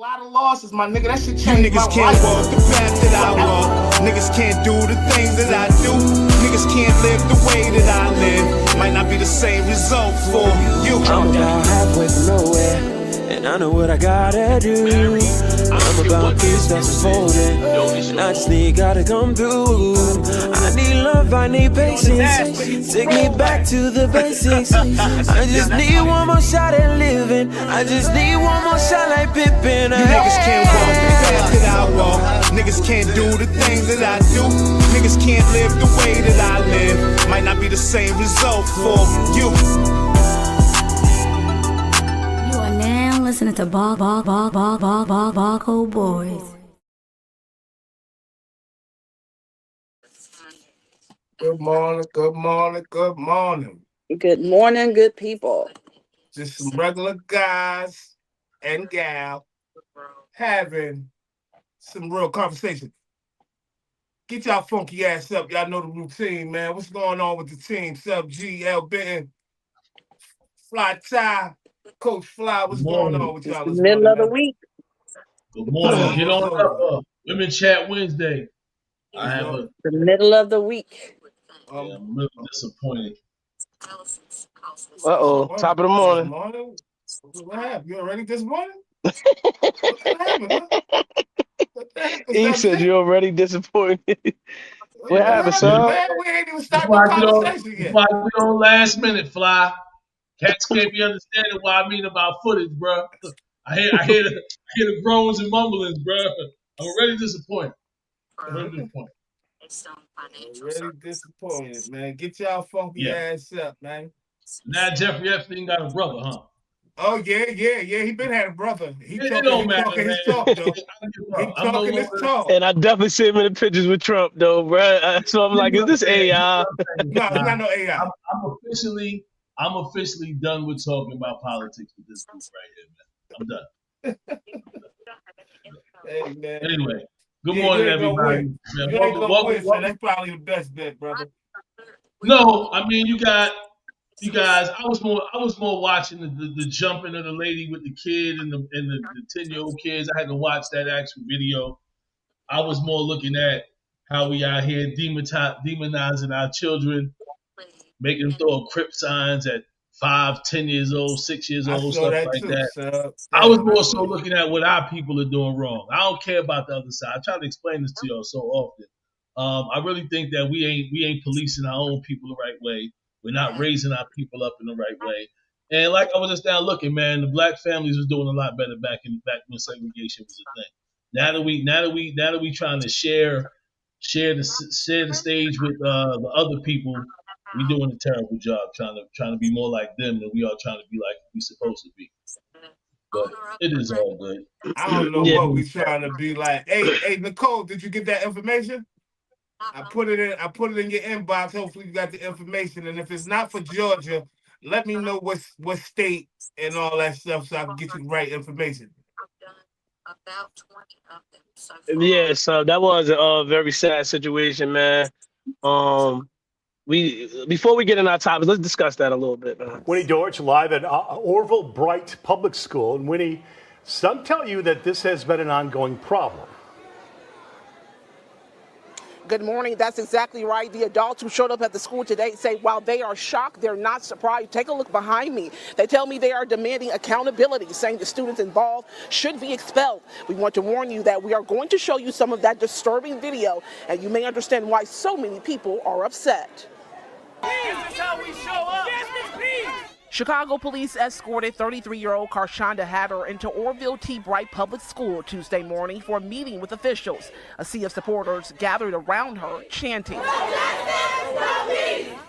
lot of losses, my nigga. That shit You changed my niggas can't life. walk the path that I walk. Niggas can't do the things that I do. Niggas can't live the way that I live. Might not be the same result for you. I'm about halfway from nowhere, and I know what I gotta do. I'm about peace that's unfolding, and I just need God to come through. I need love, I need patience. Take me back to the basics. I just need one more shot at living. I just need one more shot like Pippin. You niggas can't walk the path that I walk. Niggas can't do the things that I do. Niggas can't live the way that I live. Might not be the same result for you. You are now listening to Baco Boys. Good morning, good morning, good morning. Good morning, good people. Just some regular guys and gal having some real conversation. Get y'all funky ass up. Y'all know the routine, man. What's going on with the team? Sub G, L Benton, Fly Ty, Coach Fly. What's going on with y'all? It's the middle of the week. Good morning. Get on up. Women Chat Wednesday. I have a The middle of the week. I'm a little disappointed. Top of the morning. What happened? You already this morning? What happened? He said you're already disappointed. What happened, son? Man, we ain't even started the conversation yet. Before I get on last minute, Fly. Cats can't be understanding what I mean about footage, bro. I hear the groans and mumblings, bro. I'm already disappointed. Already disappointed, man. Get y'all funky ass up, man. Now Jeffrey Epstein got a brother, huh? Oh yeah. He been had a brother. He It talking matter, his man. talk, though. He talking his talk. And I definitely see him in the pictures with Trump, though, bro. So I'm like, is this AI? No, it's not no AI. I'm officially done with talking about politics with this group right here, man. I'm done. Hey, man. Anyway, good morning, everybody. You ain't gonna win, so that's probably the best bet, brother. No, I mean you guys. I was more watching the jumping of the lady with the kid and the 10-year-old kids. I had to watch that actual video. I was more looking at how we out here demonizing our children, making them throw Crip signs at 5, 10 years old, 6 years old, stuff like that. I was more so looking at what our people are doing wrong. I don't care about the other side. I try to explain this to y'all so often. I really think that we ain't policing our own people the right way. We're not raising our people up in the right way. And like I was just now looking, man, the black families was doing a lot better back when segregation was a thing. Now that we trying to share the stage with the other people, we doing a terrible job trying to be more like them than we are trying to be like we supposed to be. But it is all good. I don't know what we trying to be like. Hey, Nicole, did you get that information? I put it in your inbox. Hopefully you got the information. And if it's not for Georgia, let me know what state and all that stuff so I can get you the right information. About 20 of them so far. Yeah, so that was a very sad situation, man. Before we get in our topics, let's discuss that a little bit, man. Winnie Dorch live at Orville Bright Public School. And Winnie, some tell you that this has been an ongoing problem. Good morning. That's exactly right. The adults who showed up at the school today say while they are shocked, they're not surprised. Take a look behind me. They tell me they are demanding accountability, saying the students involved should be expelled. We want to warn you that we are going to show you some of that disturbing video, and you may understand why so many people are upset. This is how we show up. Justice, please. Chicago police escorted 33-year-old Karshonda Hatter into Orville T. Bright Public School Tuesday morning for a meeting with officials. A sea of supporters gathered around her, chanting.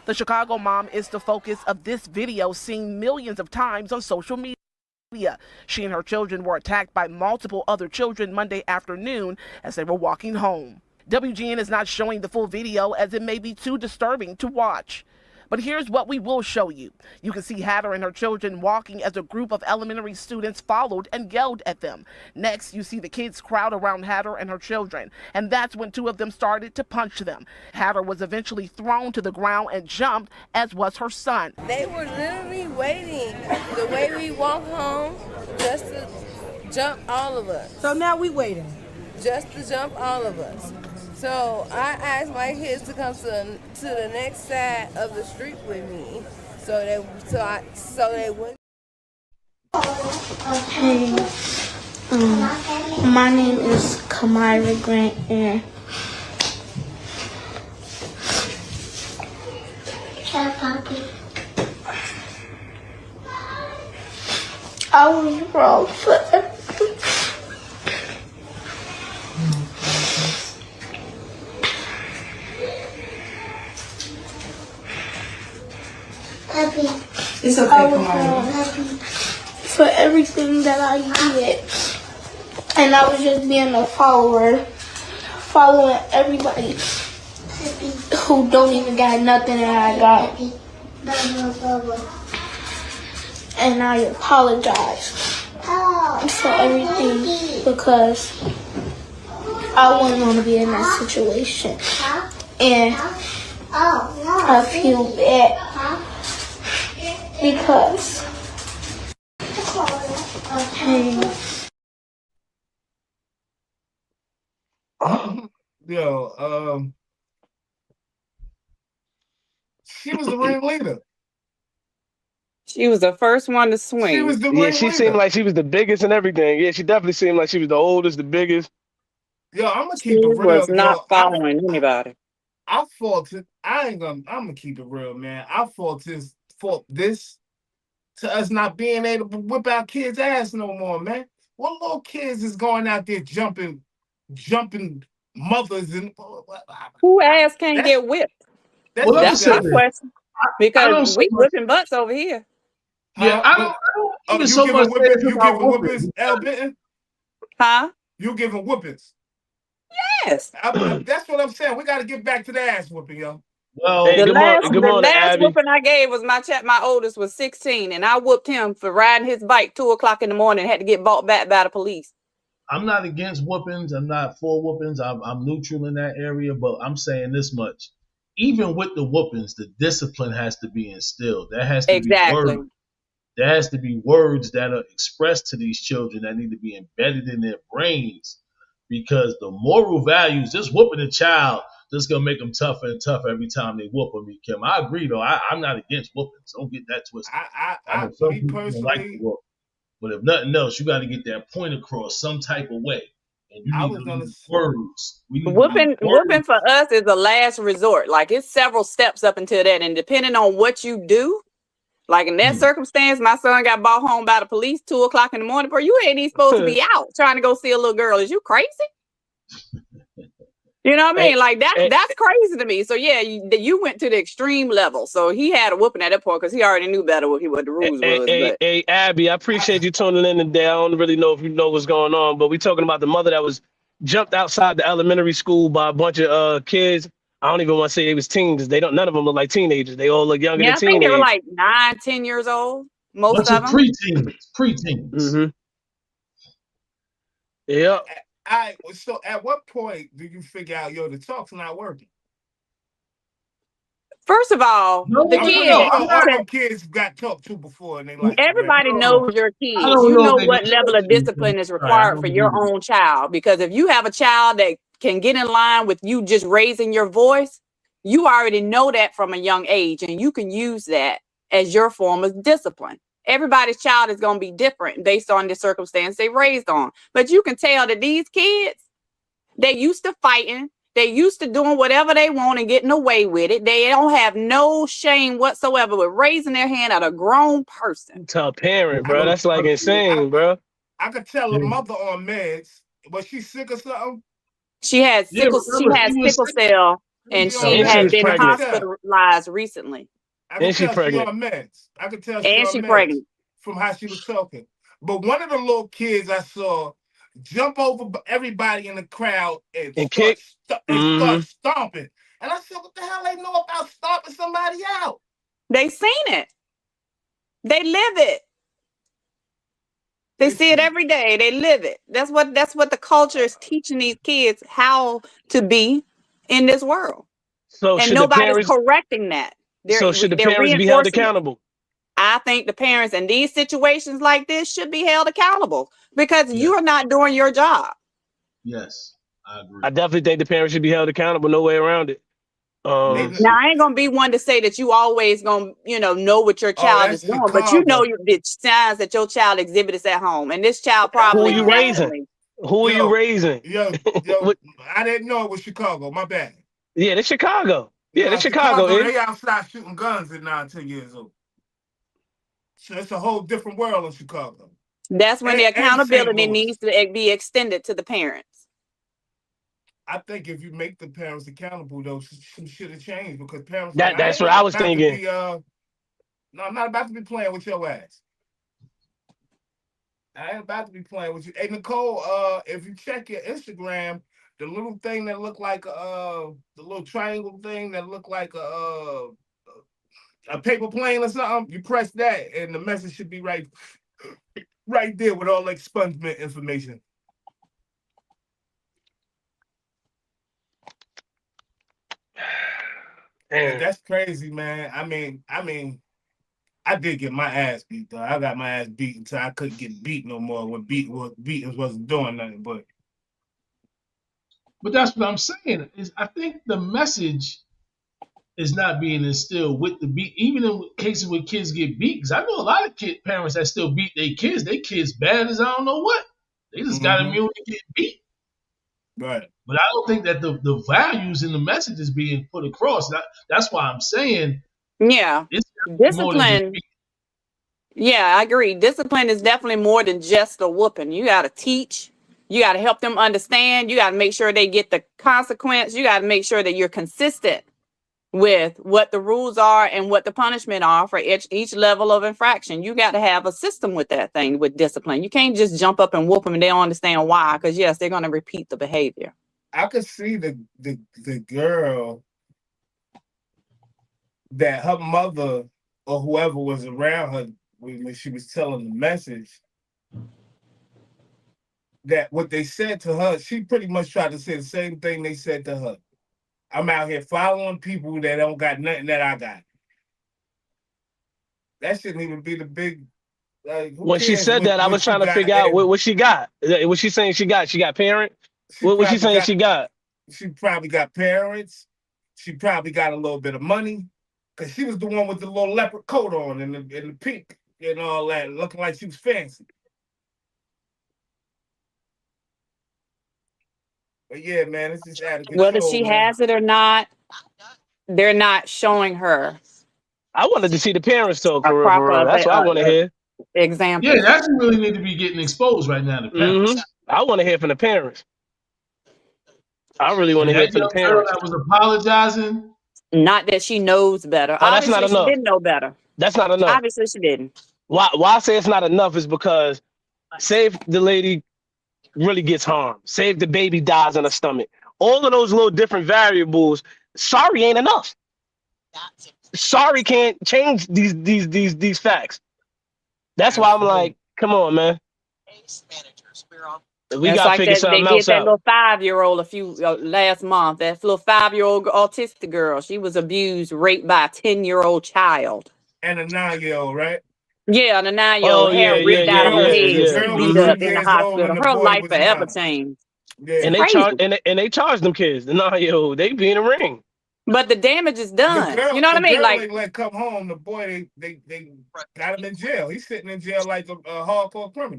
The Chicago mom is the focus of this video, seen millions of times on social media. She and her children were attacked by multiple other children Monday afternoon as they were walking home. WGN is not showing the full video as it may be too disturbing to watch. But here's what we will show you. You can see Hatter and her children walking as a group of elementary students followed and yelled at them. Next, you see the kids crowd around Hatter and her children, and that's when two of them started to punch them. Hatter was eventually thrown to the ground and jumped, as was her son. They were literally waiting the way we walk home just to jump all of us. So now we waiting. Just to jump all of us. So I asked my kids to come to the next side of the street with me, so they wouldn't. Hey, my name is Kamira Grant, and I was wrong for everything. It's okay, I was wrong for everything that I did, and I was just being a follower, following everybody who don't even got nothing that I got. And I apologize for everything because I wouldn't want to be in that situation. And I feel bad because Yo, she was the ringleader. She was the first one to swing. She was the Yeah, she ringleader. seemed like she was the biggest and everything. Yeah, she definitely seemed like she was the oldest, the biggest. Yo, I'm gonna She keep it real. was not Yo, following anybody. I faulted. I'm gonna keep it real, man. I fault this to us not being able to whip our kids' ass no more, man. What little kids is going out there jumping mothers and Who ass can't get whipped? Well, let me That's say my this. question. I don't Because so we much. whipping butts over here. Yeah, I don't even you so much giving say this whippings? You about giving whooping. whippings, L. Benton? Huh? You giving whippings? Yes. That's what I'm saying. We got to get back to the ass whooping, yo. Well, Hey, The good last morning, Abby. whooping I gave was my oldest was 16, and I whooped him for riding his bike 2:00 in the morning and had to get bought back by the police. I'm not against whoopings. I'm not for whoopings. I'm neutral in that area, but I'm saying this much. Even with the whoopings, the discipline has to be instilled. There has to be Exactly. words. There has to be words that are expressed to these children that need to be embedded in their brains, because the moral values, just whooping a child, just gonna make them tougher and tougher every time they whoop them. Kim, I agree though. I'm not against whoopings. Don't get that twisted. I know some Me people don't like to personally, whoop, but if nothing else, you got to get that point across some type of way, and you I need was to gonna use words. We need to Whooping use words. whooping for us is the last resort. Like it's several steps up until that, and depending on what you do, like in that circumstance, my son got brought home by the police 2:00 in the morning. Bro, you ain't even supposed to be out trying to go see a little girl. Is you crazy? You know what I mean? Like that's crazy to me. So yeah, you went to the extreme level. So he had a whooping at that point because he already knew better what the rules was. But Hey, Abby, I appreciate you tuning in today. I don't really know if you know what's going on, but we talking about the mother that was jumped outside the elementary school by a bunch of kids. I don't even want to say they was teens. None of them look like teenagers. They all look younger yeah, than I think they were teenagers. like 9, 10 years old. Most Bunch of of them. preteens. Mm-hmm. Yeah. So at what point do you figure out, yo, the talk's not working? First of all, all them kids got talked to before, and they like everybody knows your kids. don't You know know if they what can level of discipline is required for your own child. Because if you have a child that can get in line with you just raising your voice, you already know that from a young age, and you can use that as your form of discipline. Everybody's child is going to be different based on the circumstance they raised on. But you can tell that these kids, they used to fighting. They used to doing whatever they want and getting away with it. They don't have no shame whatsoever with raising their hand at a grown person. To a parent, bro. That's like insane, bro. I could tell a mother on meds. Was she sick or something? She had sickle cell, and she had been hospitalized recently. I could tell she on meds. I could tell she on meds pregnant from how she was talking. But one of the little kids I saw jump over everybody in the crowd and start stomping. And I said, what the hell they know about stomping somebody out? They seen it. They live it. They see it every day. They live it. That's what the culture is teaching these kids how to be in this world. So and nobody's correcting that. So should the parents be held accountable? I think the parents in these situations like this should be held accountable because you are not doing your job. Yes, I agree. I definitely think the parents should be held accountable. No way around it. Now I ain't gonna be one to say that you always gonna, know what your child is doing, but you know the signs that your child exhibits at home, and this child probably. Who are you raising? Who are you raising? Yo, I didn't know it was Chicago. My bad. Yeah, that's Chicago. Yeah, that's Chicago. They outside shooting guns at 9, 10 years old. So it's a whole different world in Chicago. That's when the accountability needs to be extended to the parents. I think if you make the parents accountable, though, some shit will change because parents. That's what I was thinking. No, I'm not about to be playing with your ass. I ain't about to be playing with you. Hey, Nicole, if you check your Instagram, the little thing that looked like the little triangle thing that looked like a paper plane or something, you press that, and the message should be right there with all the expungement information. Yeah, that's crazy, man. I mean, I did get my ass beat though. I got my ass beat until I couldn't get beat no more. When beatings wasn't doing nothing, but that's what I'm saying. Is I think the message is not being instilled with the beat, even in cases where kids get beat. Because I know a lot of parents that still beat their kids. Their kids bad as I don't know what. They just got immune to get beat. Right. But I don't think that the values in the message is being put across. That's why I'm saying. Yeah. Discipline. Yeah, I agree. Discipline is definitely more than just a whooping. You got to teach. You got to help them understand. You got to make sure they get the consequence. You got to make sure that you're consistent with what the rules are and what the punishment are for each level of infraction. You got to have a system with that thing, with discipline. You can't just jump up and whoop them and they don't understand why, because yes, they're going to repeat the behavior. I could see the girl that her mother or whoever was around her when she was telling the message, that what they said to her, she pretty much tried to say the same thing they said to her. I'm out here following people that don't got nothing that I got. That shouldn't even be the big. When she said that, I was trying to figure out what she got. Was she saying she got parents? What was she saying she got? She probably got parents. She probably got a little bit of money. Because she was the one with the little leopard coat on and the pink and all that, looking like she was fancy. But yeah, man, it's just out of control. Whether she has it or not, they're not showing her. I wanted to see the parents talk for real. That's what I want to hear. Example. Yeah, that's really need to be getting exposed right now. The parents. I want to hear from the parents. I really want to hear from the parents. That was apologizing. Not that she knows better. Oh, that's not enough. She didn't know better. That's not enough. Obviously, she didn't. Why I say it's not enough is because say if the lady really gets harmed, say if the baby dies in her stomach, all of those little different variables, sorry ain't enough. Sorry can't change these facts. That's why I'm like, come on, man. We got to figure something else out. They did that little 5-year-old last month. That little 5-year-old autistic girl. She was abused, raped by a 10-year-old child. And a 9-year-old, right? Yeah, and a 9-year-old hair ripped out of her head, beat up in the hospital. Her life forever changed. Yeah. And they charged them kids. The 9-year-old, they be in a ring. But the damage is done. You know what I mean? Like come home. The boy, they got him in jail. He's sitting in jail like a hardcore criminal.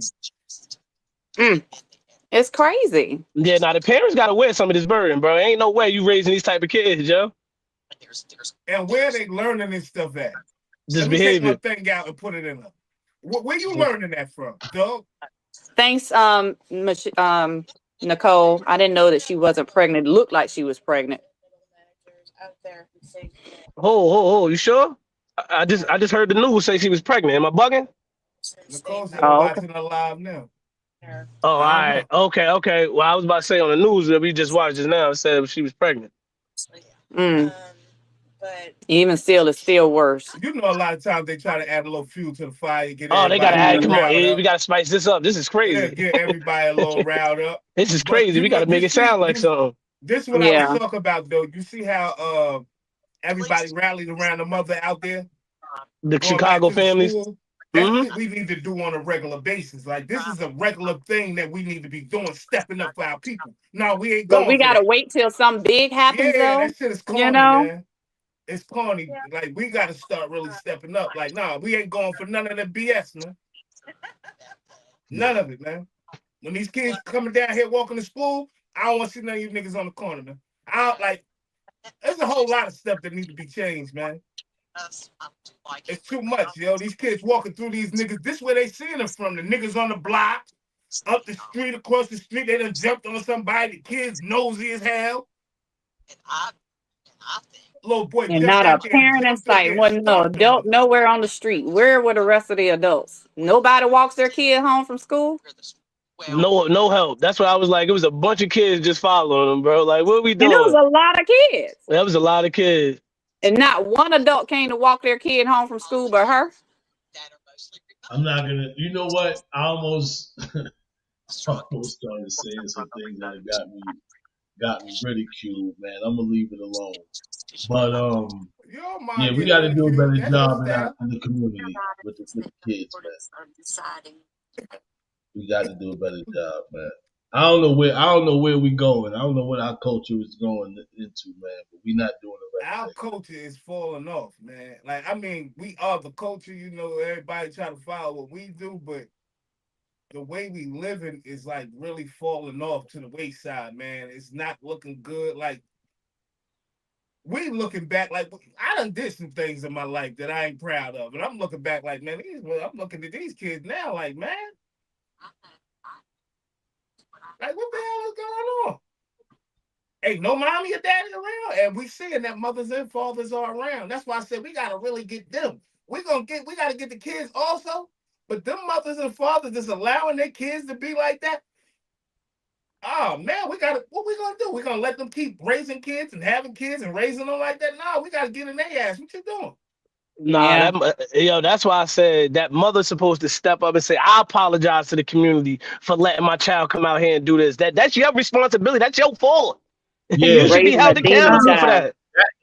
It's crazy. Yeah, now the parents got to wear some of this burden, bro. Ain't no way you raising these type of kids, yo. And where they learning this stuff at? This behavior. Let me take my thing out and put it in. Where you learning that from, dog? Thanks, Nicole. I didn't know that she wasn't pregnant. It looked like she was pregnant. Oh, you sure? I just heard the news say she was pregnant. Am I bugging? Nicole's watching her live now. Oh, all right. Okay. Well, I was about to say on the news that we just watched just now, it said she was pregnant. But even still, it's still worse. You know, a lot of times they try to add a little fuel to the fire. They got to add. Come on, we got to spice this up. This is crazy. Yeah, get everybody a little riled up. This is crazy. We got to make it sound like something. This is what I was talking about, though. You see how everybody rallied around the mother out there? The going Chicago back to the families. school. That's what we need to do on a regular basis. Like, this is a regular thing that we need to be doing, stepping up for our people. No, we ain't But going we for gotta that. wait till something big happens, Yeah, though. that shit is You corny, know? man. It's corny. Like, we got to start really stepping up. Like, nah, we ain't going for none of the BS, man. None of it, man. When these kids coming down here walking to school, I don't want to see none of you niggas on the corner, man. There's a whole lot of stuff that need to be changed, man. It's too much, yo. These kids walking through these niggas. This where they seeing them from. The niggas on the block, up the street, across the street. They done jumped on somebody. The kids nosy as hell. Little boy And not a jumped out there and parent in jumped up sight. there Wasn't and no stomped adult them. nowhere on the street. Where were the rest of the adults? Nobody walks their kid home from school. No help. That's what I was like. It was a bunch of kids just following them, bro. Like, what are we And it was doing? a lot of kids. That was a lot of kids. And not one adult came to walk their kid home from school but her. I'm not gonna. You know what? I almost started saying some things that got me ridiculed, man. I'm gonna leave it alone. But yeah, we got to do a better job in the community with the kids, man. We got to do a better job, man. I don't know where we going. I don't know what our culture is going into, man. But we not doing it right. Our culture is falling off, man. Like, I mean, we are the culture. You know, everybody try to follow what we do, but the way we living is like really falling off to the wayside, man. It's not looking good. Like, we looking back, like, I done did some things in my life that I ain't proud of, and I'm looking back like, man, I'm looking at these kids now, like, man. Like, what the hell is going on? Ain't no mommy or daddy around, and we seeing that mothers and fathers are around. That's why I said we gotta really get them. We gotta get the kids also, but them mothers and fathers just allowing their kids to be like that. Oh man, what we gonna do? We gonna let them keep raising kids and having kids and raising them like that? No, we gotta get in their ass. What you doing? Nah, that's why I said that mother's supposed to step up and say, I apologize to the community for letting my child come out here and do this. That's your responsibility. That's your fault. Yeah. You should be held accountable for that.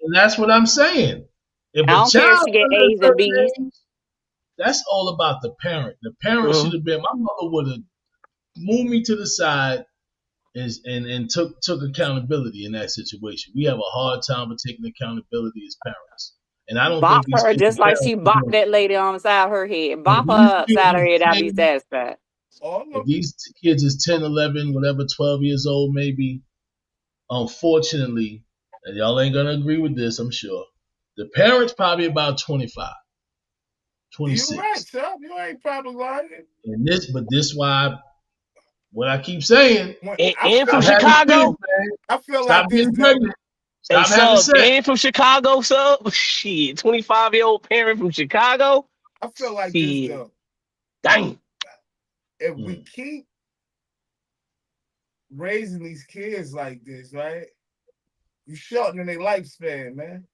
And that's what I'm saying. If I don't care if she get A's and B's. That's all about the parent. The parent should have been. My mother would have moved me to the side and took accountability in that situation. We have a hard time with taking accountability as parents. And I don't bop think her just like she bopped that lady on the side of her head. Bop her upside her head. I'll be satisfied. If these kids is 10, 11, whatever, 12 years old, maybe, unfortunately, and y'all ain't going to agree with this, I'm sure, the parents probably about 25, 26. You're right, sir. You ain't probably lying. And this why, what I keep saying. And from Chicago? I feel Stop like being pregnant. Hey, Stop having sub, sex. and from Chicago, sub? Shit, 25-year-old parent from Chicago? I feel like this, though. Dang. If we keep raising these kids like this, right, you shortening their lifespan, man.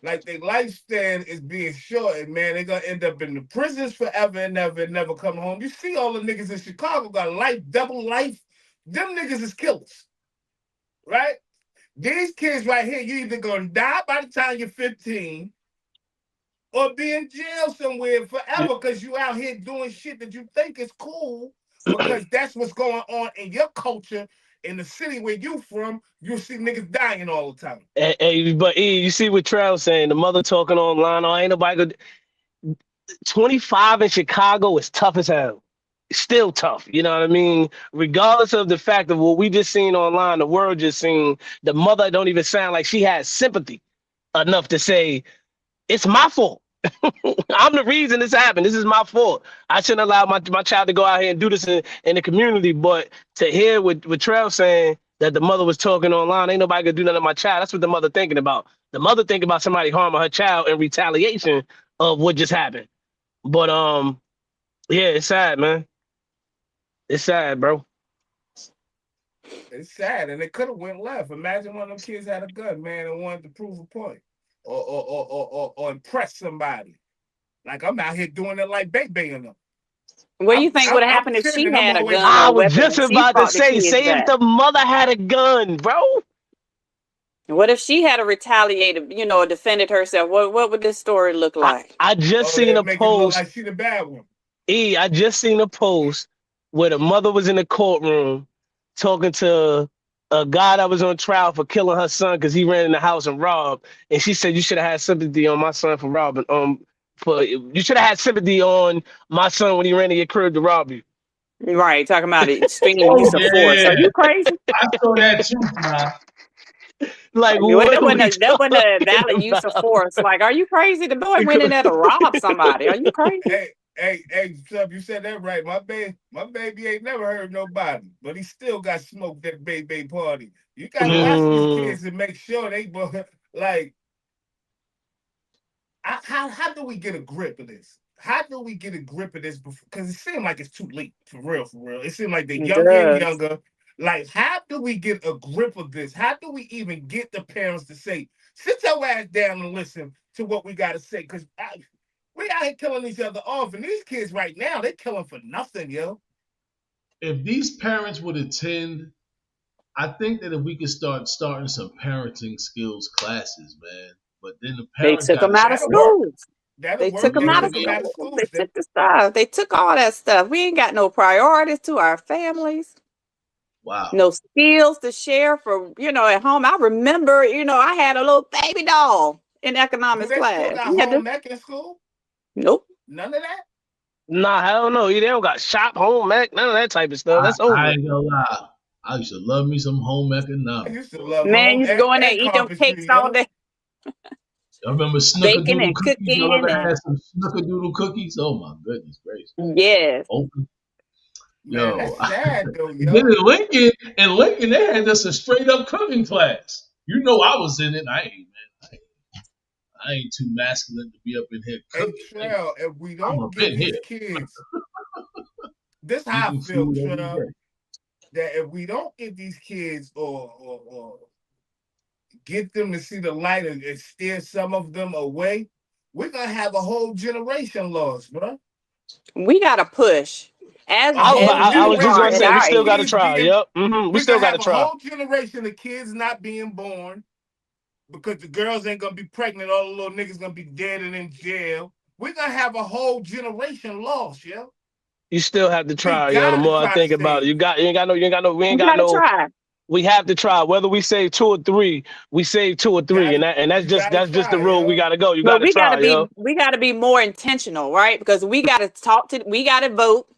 Like, their lifespan is being shortened, man. They're going to end up in the prisons forever and never come home. You see all the niggas in Chicago got life, double life. Them niggas is killers, right? These kids right here, you either going to die by the time you're 15 or be in jail somewhere forever because you out here doing shit that you think is cool because that's what's going on in your culture. In the city where you from, you see niggas dying all the time. But you see what Trell's saying, the mother talking online, ain't nobody good. 25 in Chicago is tough as hell. Still tough, you know what I mean? Regardless of the fact of what we just seen online, the world just seen, the mother don't even sound like she has sympathy enough to say, it's my fault. I'm the reason this happened. This is my fault. I shouldn't allow my child to go out here and do this in the community. But to hear what Trell saying that the mother was talking online, ain't nobody gonna do nothing to my child. That's what the mother thinking about. The mother thinking about somebody harming her child in retaliation of what just happened. But yeah, it's sad, man. It's sad, bro. It's sad, and it could have went left. Imagine one of them kids had a gun, man, and wanted to prove a point or impress somebody. Like, I'm out here doing it like Bay and them. What do you think would have happened if she had a gun? I was just about to say, say if the mother had a gun, bro. What if she had a retaliated, defended herself? What would this story look like? I just seen a Make it look post. like she the bad one. I just seen a post where the mother was in the courtroom talking to a guy that was on trial for killing her son because he ran in the house and robbed. And she said, "You should have had sympathy on my son for robbing. You should have had sympathy on my son when he ran to your crib to rob you." Right, talking about it, extreme use of force. Are you crazy? I saw that too, man. Like, that wasn't a valid use of force. Like, are you crazy? The boy went in there to rob somebody. Are you crazy? Hey, Sub, you said that right. My baby ain't never hurt nobody, but he still got smoked at baby party. You gotta watch these kids and make sure they like. How do we get a grip of this? How do we get a grip of this? Because it seems like it's too late, for real. It seems like they're younger and younger. Like, how do we get a grip of this? How do we even get the parents to say, sit your ass down and listen to what we got to say? Because we out here killing each other off. And these kids right now, they killing for nothing, yo. If these parents would attend, I think that if we could starting some parenting skills classes, man. But then the parents took them out of schools. They took them out of schools. They took the stuff. They took all that stuff. We ain't got no priorities to our families. Wow. No skills to share for, at home. I remember, I had a little baby doll in economics class. Still got home ec in school? Nope. None of that? Nah, hell no. They don't got shop, home ec, none of that type of stuff. That's over. I ain't gonna lie. I used to love me some home economics. I used to love man, you used to go in there and eat them cakes all day. I remember Snickerdoodle cookies. You ever had some Snickerdoodle cookies? Oh my goodness gracious. Yes. Open. Man, that's sad though, yo. Then in Lincoln, they had us a straight up cooking class. You know I was in it. I ain't too masculine to be up in here cooking. Hey, Trell, if we don't get these kids, this how I feel, Trell, that if we don't get these kids or get them to see the light and steer some of them away, we're gonna have a whole generation lost, bro. We gotta push. I was just gonna say we still gotta try. Yep. We still gotta try. A whole generation of kids not being born because the girls ain't gonna be pregnant, all the little niggas gonna be dead and in jail. We're gonna have a whole generation lost, yo. You still have to try, yo. The more I think about it, we have to try. Whether we save 2 or 3, we save 2 or 3, and that's just the rule. Yo. We gotta go. You gotta try, yo. We gotta be more intentional, right? Because we gotta we gotta vote.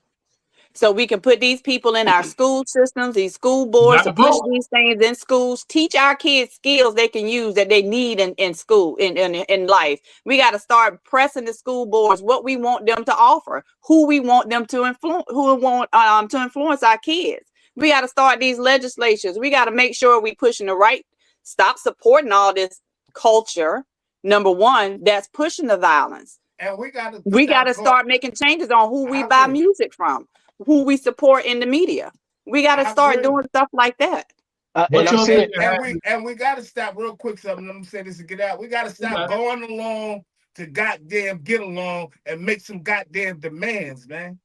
So we can put these people in our school systems, these school boards, to push these things in schools, teach our kids skills they can use that they need in school, in life. We got to start pressing the school boards what we want them to offer, who we want them to influence, to influence our kids. We got to start these legislatures. We got to make sure we pushing the right. Stop supporting all this culture. Number one, that's pushing the violence. And we got to start making changes on who we buy music from, who we support in the media. We got to start doing stuff like that. And we got to stop real quick. Something. Let me say this to get out. We got to stop going along to goddamn get along and make some goddamn demands, man.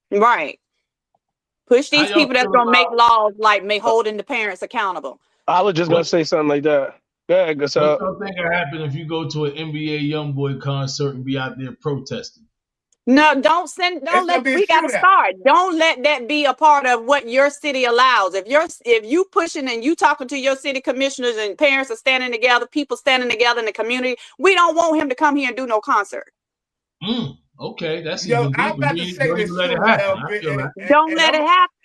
Right. Push these people that's gonna make laws like holding the parents accountable. I was just gonna say something like that. Yeah, what you think will happen if you go to an NBA YoungBoy concert and be out there protesting? No, we gotta start. Don't let that be a part of what your city allows. If you pushing and you talking to your city commissioners and parents are standing together, people standing together in the community, we don't want him to come here and do no concert. Okay, that's I'm about to say this. Don't let it happen.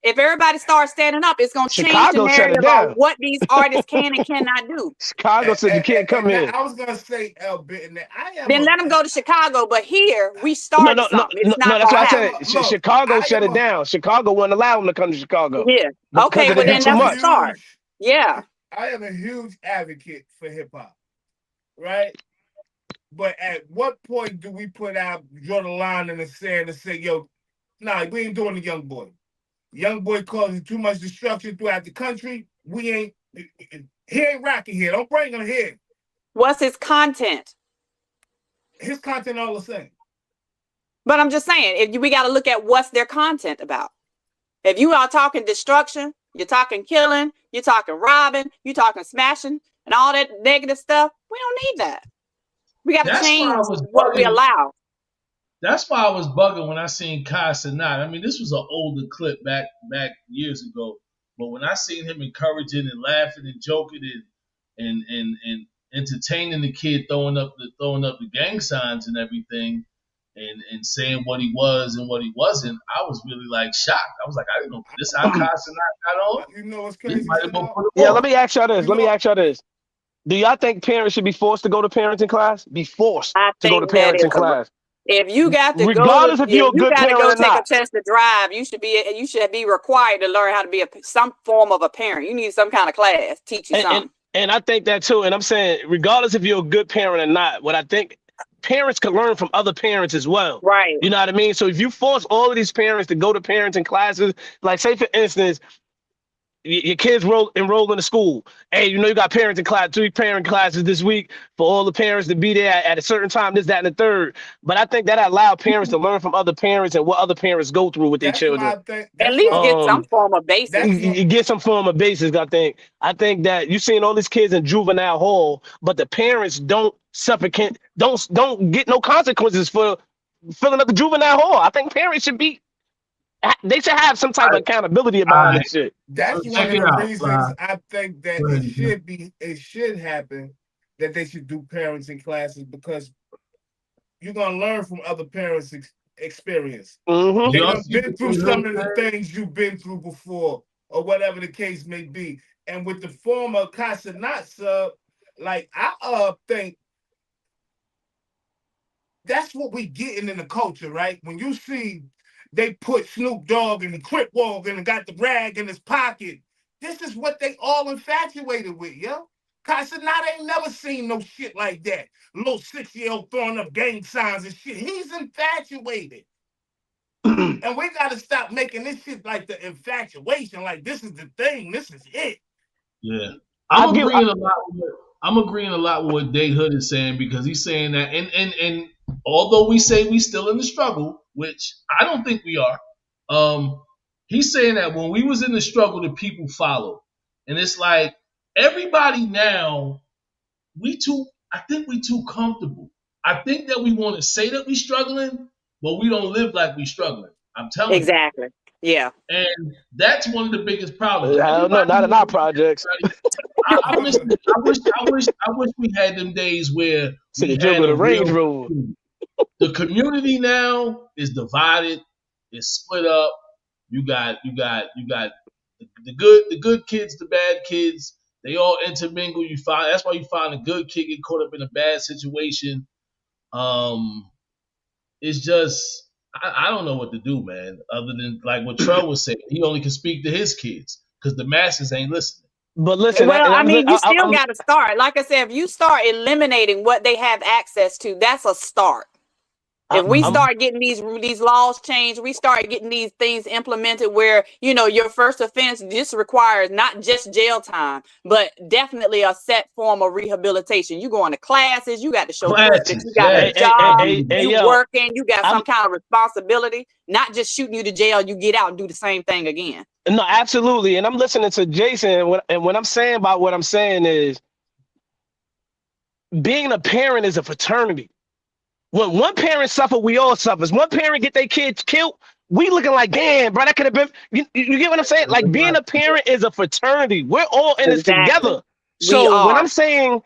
If everybody starts standing up, it's gonna change the narrative about what these artists can and cannot do. Chicago said you can't come in. I was gonna say, then let them go to Chicago, but here we start something. No, that's what I said. Chicago shut it down. Chicago wouldn't allow them to come to Chicago. Yeah. Okay, well then that's a start. Yeah. I am a huge advocate for hip hop, right? But at what point do we draw the line in the sand and say, yo, nah, we ain't doing the YoungBoy. YoungBoy causing too much destruction throughout the country. He ain't rocking here. Don't bring him here. What's his content? His content all the same. But I'm just saying, we got to look at what's their content about. If you are talking destruction, you're talking killing, you're talking robbing, you're talking smashing, and all that negative stuff. We don't need that. We got to That's why change I was what we bugging. allow. That's why I was bugging when I seen Kai Cenat. I mean, this was an older clip back years ago. But when I seen him encouraging and laughing and joking and entertaining the kid, throwing up the gang signs and everything, and saying what he was and what he wasn't, I was really like shocked. I was like, I didn't know this how Kai Cenat got on. You know what's crazy? Yeah, let me ask y'all this. Do y'all think parents should be forced to go to parenting class? Be forced to go to parenting class? If you got to regardless go, if you're a good parent go or take not. a test to drive, you should be required to learn how to be some form of a parent. You need some kind of class teach you something. And I think that too. And I'm saying, regardless if you're a good parent or not, what I think parents can learn from other parents as well. Right. You know what I mean? So if you force all of these parents to go to parenting classes, like say for instance, your kids enroll in the school. Hey, you know, you got parenting class, 3 parent classes this week for all the parents to be there at a certain time, this, that, and the third. But I think that allow parents to learn from other parents and what other parents go through with their children. At least get some form of basics. You get some form of basics, I think. I think that you're seeing all these kids in juvenile hall, but the parents don't suffocate, don't get no consequences for filling up the juvenile hall. I think parents should they should have some type of accountability about this shit. That's one of the reasons I think that it should happen, that they should do parenting classes, because you're gonna learn from other parents' experience. Mm-hmm. They've been through some of the things you've been through before, or whatever the case may be. And with the former Kai Cenat sub, like I think that's what we getting in the culture, right? When you see they put Snoop Dogg in the Crip Walk and got the rag in his pocket, this is what they all infatuated with, yo. Kai Cenat ain't never seen no shit like that. Little 6-year-old throwing up gang signs and shit. He's infatuated. And we gotta stop making this shit like the infatuation. Like, this is the thing. This is it. Yeah. I'm agreeing a lot with what Dade Hood is saying, because he's saying that, and although we say we still in the struggle, which I don't think we are, he's saying that when we was in the struggle, the people followed. And it's like, everybody now, I think we too comfortable. I think that we want to say that we struggling, but we don't live like we struggling. I'm telling you. Exactly. Yeah. And that's one of the biggest problems. No, not in our projects. I wish we had them days where we had a Range Rover. The community now is divided, it's split up. You got the good kids, the bad kids. They all intermingle. That's why you find a good kid get caught up in a bad situation. It's just I don't know what to do, man. Other than like what Trell was saying, he only can speak to his kids because the masses ain't listening. But listen, you still got to start. Like I said, if you start eliminating what they have access to, that's a start. If we start getting these laws changed, we start getting these things implemented where, you know, your first offense just requires not just jail time, but definitely a set form of rehabilitation. You going to classes, you got to show proof that you got a job, you working, you got some kind of responsibility, not just shooting you to jail, you get out and do the same thing again. No, absolutely. And I'm listening to Jason, and what I'm saying about what I'm saying is being a parent is a fraternity. When one parent suffer, we all suffer. One parent get their kids killed, we looking like, damn, bro, that could have been. You get what I'm saying? Like, being a parent is a fraternity. We're all in this together. So when I'm saying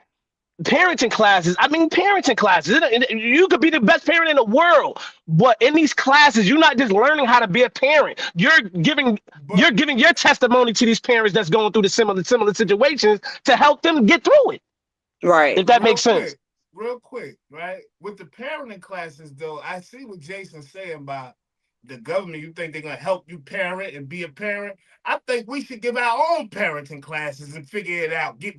parenting classes, I mean parenting classes. You could be the best parent in the world, but in these classes, you're not just learning how to be a parent. You're giving your testimony to these parents that's going through the similar situations to help them get through it. Right. If that makes sense. Real quick, right? With the parenting classes, though, I see what Jason's saying about the government. You think they're going to help you parent and be a parent? I think we should give our own parenting classes and figure it out. We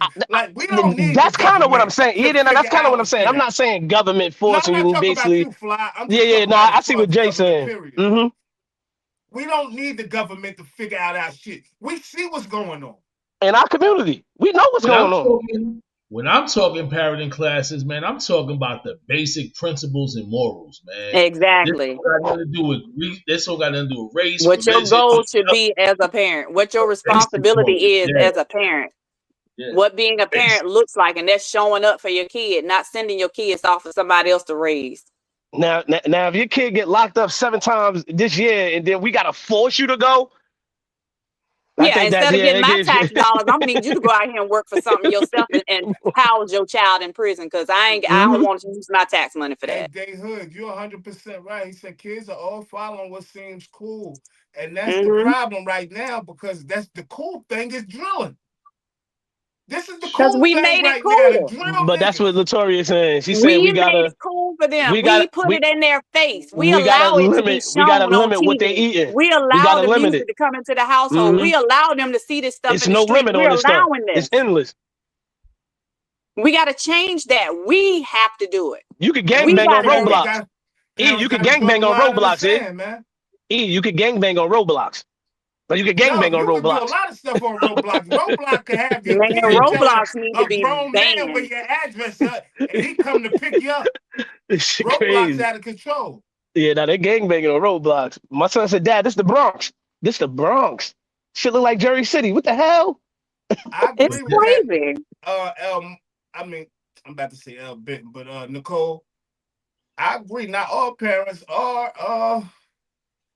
don't need. That's kind of what I'm saying. Yeah, that's kind of what I'm saying. I'm not saying government forcing you basically. About you, Fly. I see what Jason's saying. Mm-hmm. We don't need the government to figure out our shit. We see what's going on in our community. We know what's going on. When I'm talking parenting classes, man, I'm talking about the basic principles and morals, man. Exactly. This all got nothing to do with race. What your goal should be as a parent. What your responsibility is as a parent. what being a parent looks like, and that's showing up for your kid, not sending your kids off for somebody else to raise. Now, if your kid get locked up 7 times this year, and then we gotta force you to go. Yeah, instead of getting my tax dollars, I'm gonna need you to go out here and work for something yourself and house your child in prison, because I don't want to use my tax money for that. Hey, Hood, you're 100% right. He said kids are all following what seems cool, and that's the problem right now, because that's the cool thing is drilling. This is the cool thing. We made it cool. But that's what Latoria is saying. She said we gotta made it cool for them. We put it in their face. We allow it to be shown. We gotta on limit TV. what they eating. We allow the music to come into the household. We allow them to see this stuff. It's in the no street. limit We're on this stuff. this. It's endless. We got to change that. We have to do it. You could gangbang on Roblox. You could gangbang on Roblox, man. You could gangbang on Roblox. But you can gangbang on Roblox. You can do a lot of stuff on Roblox. Roblox can have your Roblox need to be grown man with your address up, and he come to pick you up. Roblox crazy. Out of control. Yeah, now they're gangbanging on Roblox. My son said, "Dad, this the Bronx. This the Bronx. Shit look like Jersey City. What the hell?" It's crazy. I mean, I'm about to say Benton, but Nicole, I agree. Not all parents are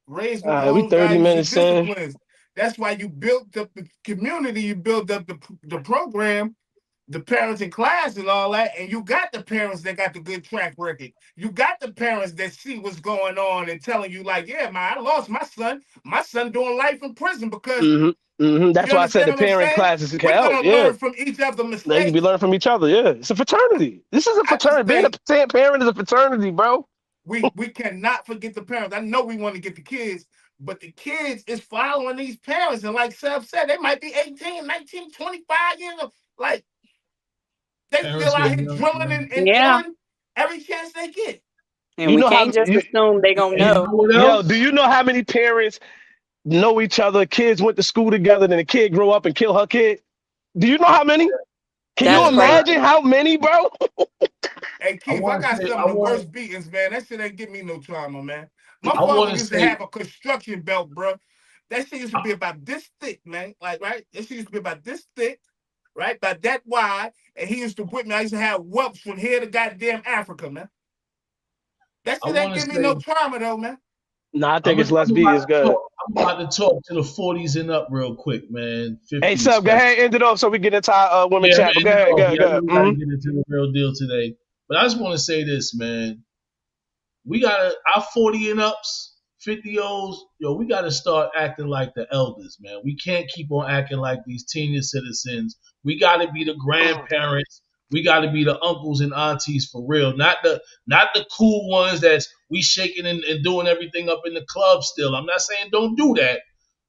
raised with we 30 minutes in. That's why you built up the community, you built up the program, the parents in class and all that, and you got the parents that got the good track record. You got the parents that see what's going on and telling you, like, yeah, man, I lost my son. My son doing life in prison because that's why I said the parent classes can help. Yeah, learn from each other mistakes. They can be learning from each other. Yeah, it's a fraternity. This is a fraternity. Being a parent is a fraternity, bro. We cannot forget the parents. I know we want to get the kids, but the kids is following these parents. And like Seth said, they might be 18, 19, 25 years old. Like, they still out here drilling and killing every chance they get. And we can't just assume they gonna know. Yo, do you know how many parents know each other? Kids went to school together, then the kid grow up and kill her kid. Do you know how many? Can you imagine how many, bro? Hey, Keith, I got some of the worst beatings, man. That shit ain't give me no trauma, man. My father used to have a construction belt, bro. That shit used to be about this thick, man. Like, right? That shit used to be about this thick, right? About that wide. And he used to whip me. I used to have whelps from here to goddamn Africa, man. That shit ain't give me no trauma, though, man. Nah, I think it's less B is good. I'm about to talk to the 40s and up real quick, man. Hey, Sub, go ahead and end it off so we get into our women chat. Go ahead. Get into the real deal today. But I just want to say this, man. We got our 40 and ups, 50-Os, we got to start acting like the elders, man. We can't keep on acting like these senior citizens. We got to be the grandparents. We got to be the uncles and aunties for real. Not the cool ones that's we shaking and doing everything up in the club still. I'm not saying don't do that.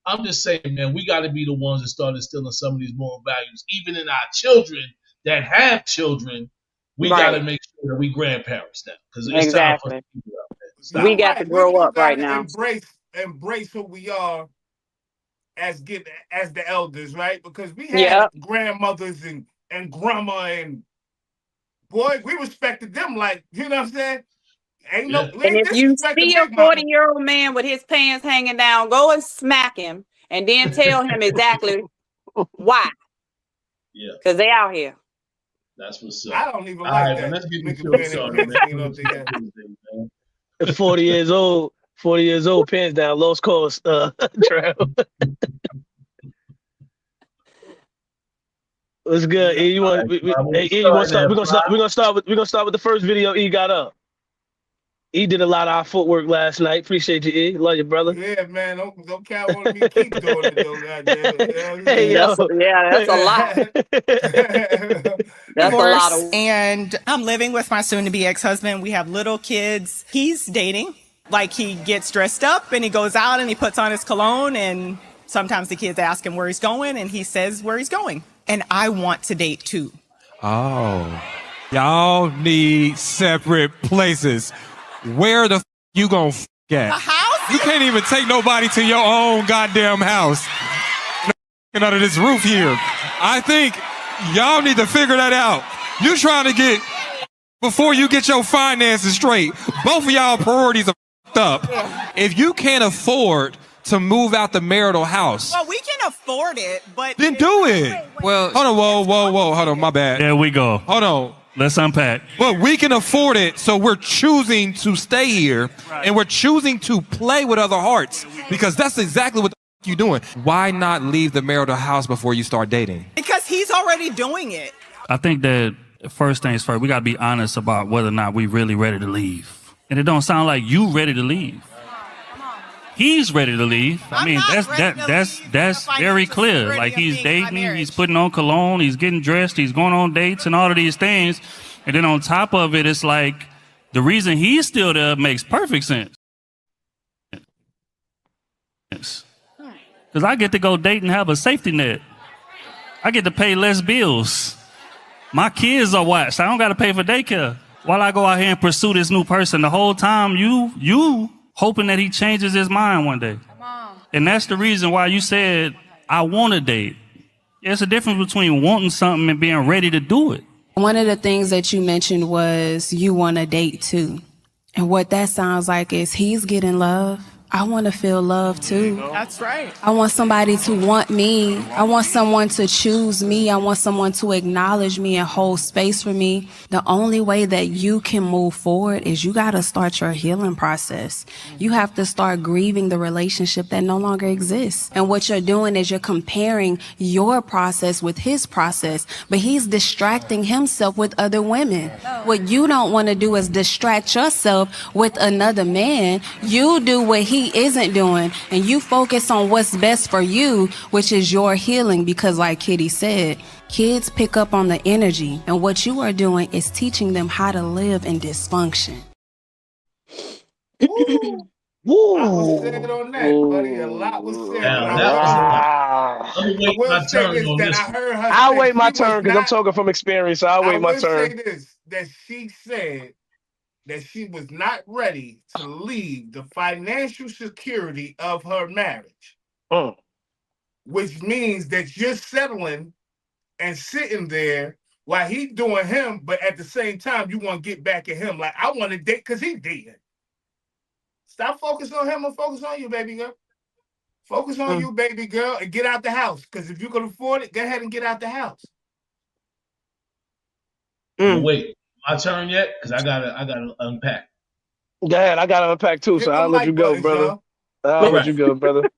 I'm just saying, man, we got to be the ones that start instilling some of these moral values, even in our children that have children. We got to make sure that we grandparents now, because it's time for us to keep it up, man. We got to grow up right now. Embrace who we are as the elders, right? Because we had grandmothers and grandma, and boy, we respected them like, you know what I'm saying? And if you see a 40-year-old man with his pants hanging down, go and smack him and then tell him exactly why. Yeah. Because they out here. That's what's up. I don't even like that. Let's get man. 40 years old, pants down, lost cost, travel. What's good? E, you want? We're gonna start with the first video E got up. E did a lot of our footwork last night. Appreciate you, E. Love you, brother. Yeah, man. Don't count on me. Keep doing it, though, goddamn. Hey, that's a lot. That's a lot of. And I'm living with my soon-to-be ex-husband. We have little kids. He's dating. Like, he gets dressed up and he goes out and he puts on his cologne, and sometimes the kids ask him where he's going and he says where he's going. And I want to date too. Oh, y'all need separate places. Where the you gonna at? A house? You can't even take nobody to your own goddamn house. Under this roof here. I think y'all need to figure that out. You trying to get before you get your finances straight. Both of y'all priorities are up. If you can't afford to move out the marital house. Well, we can afford it, but then do it. Well, hold on, whoa, hold on, my bad. There we go. Hold on. Let's unpack. Well, we can afford it, so we're choosing to stay here, and we're choosing to play with other hearts, because that's exactly what you're doing. Why not leave the marital house before you start dating? because he's already doing it. I think that first things first, we gotta be honest about whether or not we really ready to leave. And it don't sound like you ready to leave. He's ready to leave. I mean, that's very clear. Like he's dating, he's putting on cologne, he's getting dressed, he's going on dates and all of these things. And then on top of it, it's like the reason he's still there makes perfect sense. Because I get to go date and have a safety net. I get to pay less bills. My kids are watched. I don't got to pay for daycare. While I go out here and pursue this new person, the whole time you hoping that he changes his mind one day. And that's the reason why you said, I want to date. There's a difference between wanting something and being ready to do it. One of the things that you mentioned was you want to date too. And what that sounds like is he's getting love. I want to feel love too. That's right. I want somebody to want me. I want someone to choose me. I want someone to acknowledge me and hold space for me. The only way that you can move forward is you got to start your healing process. You have to start grieving the relationship that no longer exists. And what you're doing is you're comparing your process with his process, but he's distracting himself with other women. What you don't want to do is distract yourself with another man. You do what he isn't doing, and you focus on what's best for you, which is your healing, because like Kitty said, kids pick up on the energy, and what you are doing is teaching them how to live in dysfunction. A lot was said on that, buddy. A lot was said. I'll wait my turn because I'm talking from experience, so I'll wait my turn. I will say this, that she said that she was not ready to leave the financial security of her marriage, which means that you're settling and sitting there while he's doing him, but at the same time, you want to get back at him. Like, I want to date because he's dating. Stop focusing on him and focus on you, baby girl. Focus on you, baby girl, and get out the house. Because if you can afford it, go ahead and get out the house. Wait. My turn yet? Because I gotta unpack. Go ahead, I gotta unpack too, so I'll let you go, brother. I'll let you go, brother.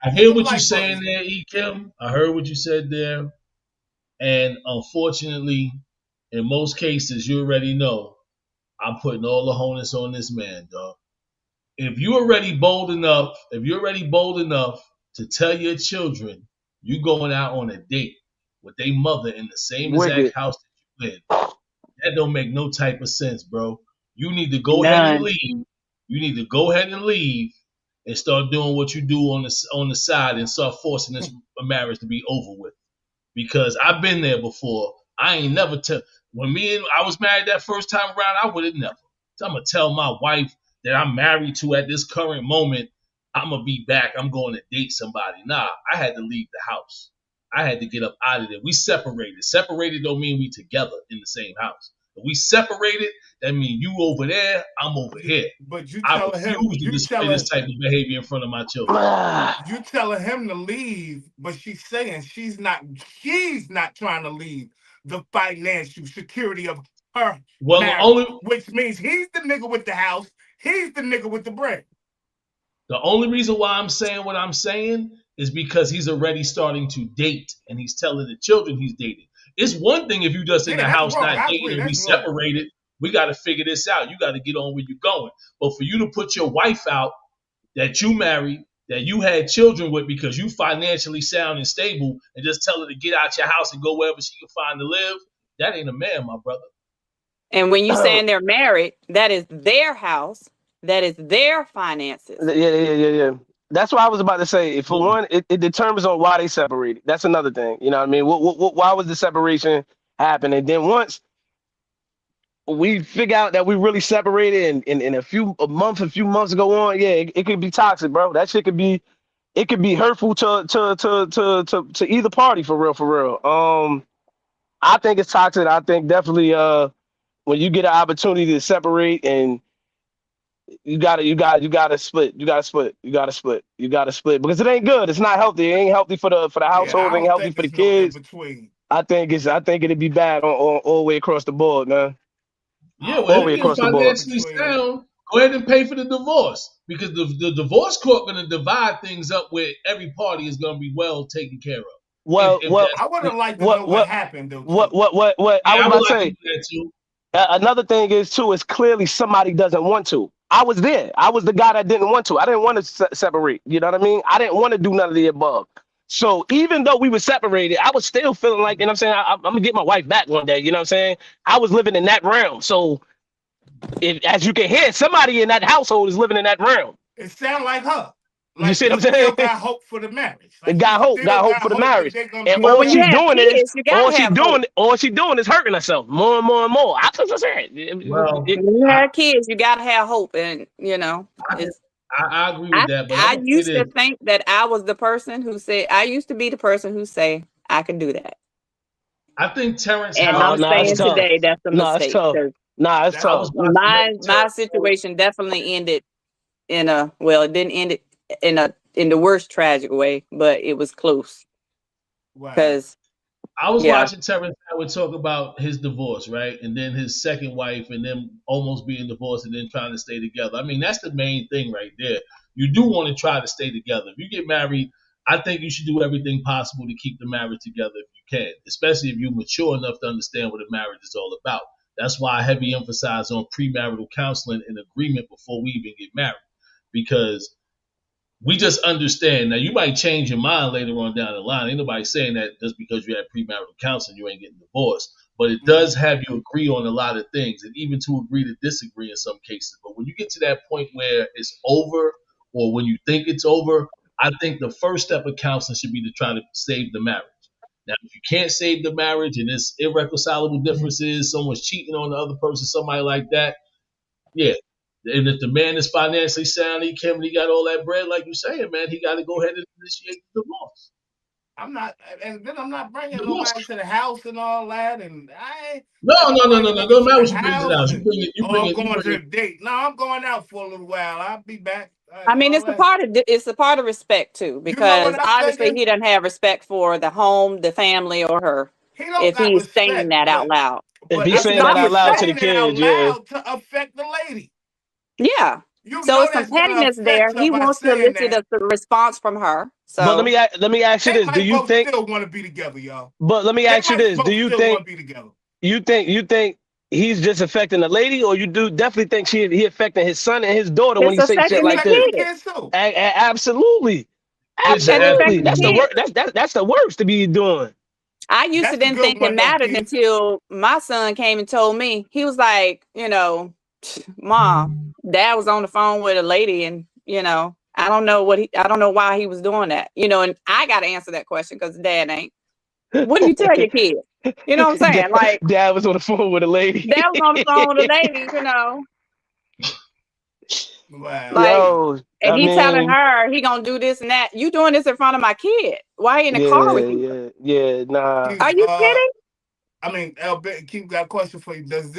I hear what you're saying there, E. Kim. I heard what you said there. And unfortunately, in most cases, you already know I'm putting all the onus on this man, dog. If you're already bold enough to tell your children you going out on a date with their mother in the same exact house that you live, that don't make no type of sense, bro. You need to go ahead and leave. You need to go ahead and leave and start doing what you do on the side and start forcing this marriage to be over with. Because I've been there before. I ain't never when I was married that first time around, I would have never. So I'm gonna tell my wife that I'm married to at this current moment, I'm gonna be back. I'm going to date somebody. Nah, I had to leave the house. I had to get up out of there. We separated. Separated don't mean we together in the same house. If we separated, that means you over there, I'm over here. But you telling him to display this type of behavior in front of my children. You telling him to leave, but she's saying she's not trying to leave the financial security of her marriage, which means he's the nigga with the house, he's the nigga with the bread. The only reason why I'm saying what I'm saying is because he's already starting to date and he's telling the children he's dating. It's one thing if you just in the house not dating and we separated. We got to figure this out. You got to get on where you're going. But for you to put your wife out that you married, that you had children with because you financially sound and stable, and just tell her to get out your house and go wherever she can find to live, that ain't a man, my brother. And when you saying they're married, that is their house. That is their finances. Yeah. That's what I was about to say. For one, it determines on why they separated. That's another thing. You know what I mean? Why was the separation happen? And then once we figure out that we really separated and in a few months go on, it could be toxic, bro. That shit could be hurtful to either party for real. I think it's toxic. I think definitely when you get an opportunity to separate and You gotta split. You gotta split because it ain't good. It's not healthy. It ain't healthy for the household. It ain't healthy for the kids. I think it'd be bad on all the way across the board, man. Yeah, well, all the way if you're across the board. financially sound, go ahead and pay for the divorce because the divorce court going to divide things up where every party is going to be well taken care of. Well, I would have liked to know what happened though. What I was about to say. Another thing is too is clearly somebody doesn't want to. I was there. I was the guy that didn't want to. I didn't want to separate. You know what I mean? I didn't want to do none of the above. So even though we were separated, I was still feeling like, you know what I'm saying, I'm gonna get my wife back one day. You know what I'm saying? I was living in that realm. So as you can hear, somebody in that household is living in that realm. It sounds like her. Like, you see what I'm saying? Still got hope for the marriage. Like got hope for the marriage. And all she's doing is hurting herself more and more and more. I was just saying. Well, when you have kids, you gotta have hope, and you know. I agree with that. But I used to think that I was the person who said I used to be the person who say I can do that. I think Terrence. And I'm saying today that's a mistake. It's tough. It's tough. My situation definitely ended in a it didn't end it in the worst tragic way, but it was close. Because I was watching Terrence Howard talk about his divorce, right? And then his second wife and them almost being divorced and then trying to stay together. I mean, that's the main thing right there. You do want to try to stay together. If you get married, I think you should do everything possible to keep the marriage together if you can, especially if you're mature enough to understand what a marriage is all about. That's why I heavily emphasize on premarital counseling and agreement before we even get married, because we just understand. Now, you might change your mind later on down the line. Ain't nobody saying that just because you had premarital counseling, you ain't getting divorced. But it does have you agree on a lot of things, and even to agree to disagree in some cases. But when you get to that point where it's over, or when you think it's over, I think the first step of counseling should be to try to save the marriage. Now, if you can't save the marriage and there's irreconcilable differences, someone's cheating on the other person, somebody like that, yeah. And if the man is financially sound, he got all that bread, like you're saying, man, he got to go ahead and initiate the divorce. I'm not bringing nobody to the house and all that, and No. Don't matter what you bring to the house. I'm going to a date. No, I'm going out for a little while. I'll be back. I mean, it's a part of respect too, because obviously he doesn't have respect for the home, the family, or her. If he's saying that out loud, if he's saying that out loud to the kids, to affect the lady. Yeah. So it's some pettiness there. He wants to elicit a response from her. So but let me ask you this: do you think still want to be together, y'all? But let me ask you this: do you think he's just affecting the lady, or you do definitely think he affecting his son and his daughter when he say shit like this? Absolutely. That's the worst to be doing. I used to didn't think it mattered until my son came and told me. He was like, Mom, Dad was on the phone with a lady, and I don't know why he was doing that. And I got to answer that question because Dad ain't. What do you tell your kid? You know what I'm saying? Like, Dad was on the phone with a lady. Dad was on the phone with a lady, Wow. And he telling her he gonna do this and that. You doing this in front of my kid? Why he in the car with you? Yeah, nah. Are you kidding? I mean, Keith got a question for you. Does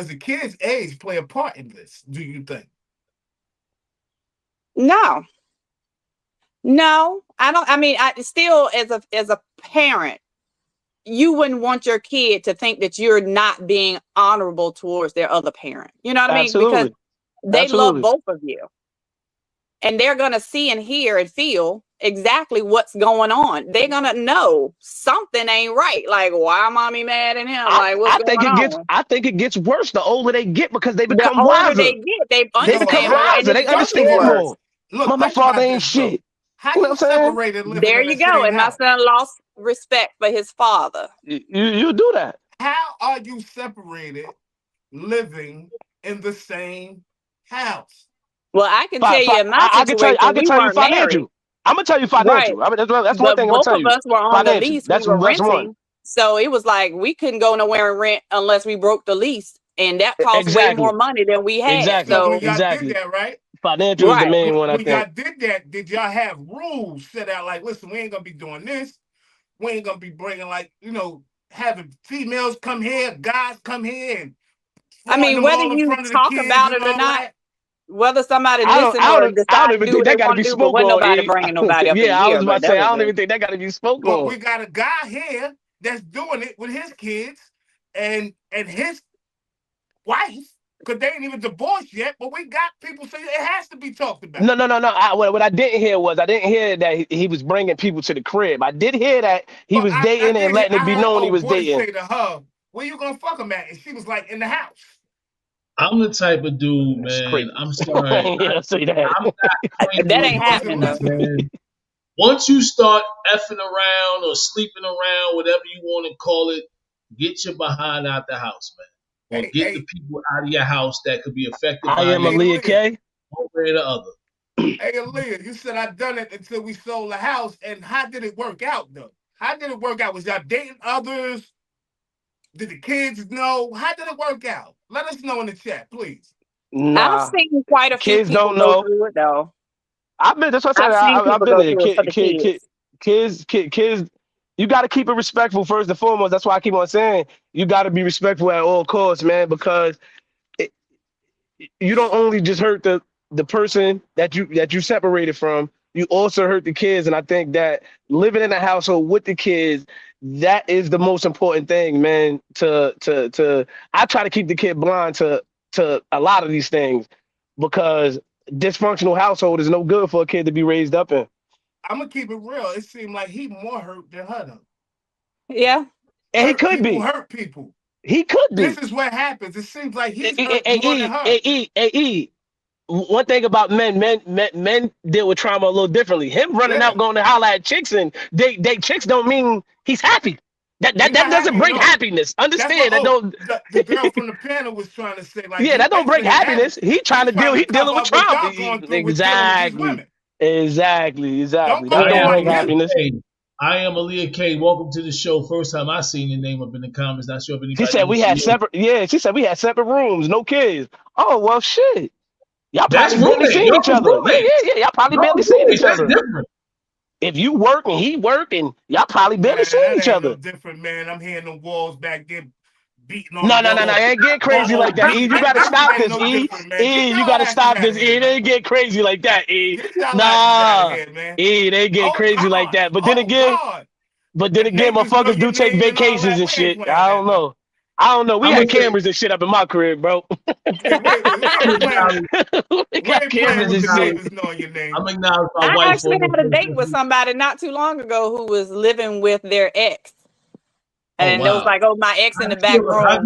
the kid's age play a part in this? Do you think? No, I don't. I mean, I still as a parent, you wouldn't want your kid to think that you're not being honorable towards their other parent. You know what I mean? Because they love both of you. And they're going to see and hear and feel exactly what's going on. They're going to know something ain't right. Like, why Mommy mad at him? Like, what's going on? I think it gets worse the older they get because they become wiser. They become wiser. They understand more. Look, my father ain't shit. How you separated living there you go. And my son lost respect for his father. You do that. How are you separated living in the same house? Well, I can tell you in my situation, I can tell you financial. I'm gonna tell you financial. Right. I mean, that's one thing I'm gonna tell you. Both of us were on the lease. That's we were renting. One. So it was like we couldn't go nowhere and rent unless we broke the lease, and that cost way more money than we had. Exactly. So when y'all did that, right? Financial is the main one. I think. When y'all did that, did y'all have rules set out? Like, listen, we ain't gonna be doing this. We ain't gonna be bringing having females come here, guys come here, and I mean, whether you talk about it or not. whether somebody I don't, listen I or don't, I decide don't to even do think what that they got to want be to do, but spoke wasn't on. nobody bringing nobody up in Yeah, I here. was about But to say, that I was don't even it. think that got to be spoke But on. we got a guy here that's doing it with his kids and his wife, because they ain't even divorced yet, but we got people saying it has to be talked about. No. What I didn't hear was I didn't hear that he was bringing people to the crib. I did hear that he was I dating and did. letting it I be heard known he old was boy dating. say to her, "Where you gonna fuck him at?" And she was like, "In the house." I'm the type of dude, That's man. crazy. I'm sorry. Yeah, say that. I'm not claiming That You ain't wasn't happening though. listening. man. Once you start effing around or sleeping around, whatever you want to call it, get your behind out the house, man. Or get the people out of your house that could be affected I by am you Aaliyah K. one way or the other. Hey, Aaliyah, you said I done it until we sold the house, and how did it work out though? How did it work out? Was y'all dating others? Did the kids know? How did it work out? Let us know in the chat, please. I've Nah, seen quite a few kids people don't go know. through it though. I've been. That's what I said. I've seen I've people been go there. through it for the kids. Kids. You got to keep it respectful first and foremost. That's why I keep on saying you got to be respectful at all costs, man. Because you don't only just hurt the person that you separated from. You also hurt the kids, and I think that living in a household with the kids, that is the most important thing, man. I try to keep the kid blind to a lot of these things because dysfunctional household is no good for a kid to be raised up in. I'm gonna keep it real. It seemed like he more hurt than her though. Yeah, and he could be. Hurt people. He could be. This is what happens. It seems like he's hurt more than her. One thing about men deal with trauma a little differently. Him running out going to holler at chicks and date chicks don't mean he's happy. That doesn't bring happiness. Understand that don't. The girl from the panel was trying to say like that don't bring happiness. He dealing with trauma. Exactly. That don't bring happiness. I am Aaliyah K. Welcome to the show. First time I seen your name up in the comments. Not sure if anybody. She said we had separate. Yeah, she said we had separate rooms, no kids. Oh well, shit. Y'all probably barely seen each other. Yeah. Y'all probably barely seen each other. If you work and he work and y'all probably barely seen each other. No different, man. I'm hearing the walls back there beating on. No. Ain't get crazy like that. E, you gotta stop this, E. You gotta stop this, E. It ain't get crazy like that, E. Nah, E, they get crazy like that. But then again, motherfuckers do take vacations and shit. I don't know. We had cameras and shit up in my crib, bro. We got cameras and shit. I'm acknowledging my I wife. actually had a date with somebody not too long ago who was living with their ex. And it was like, oh, my ex in the back room. Like,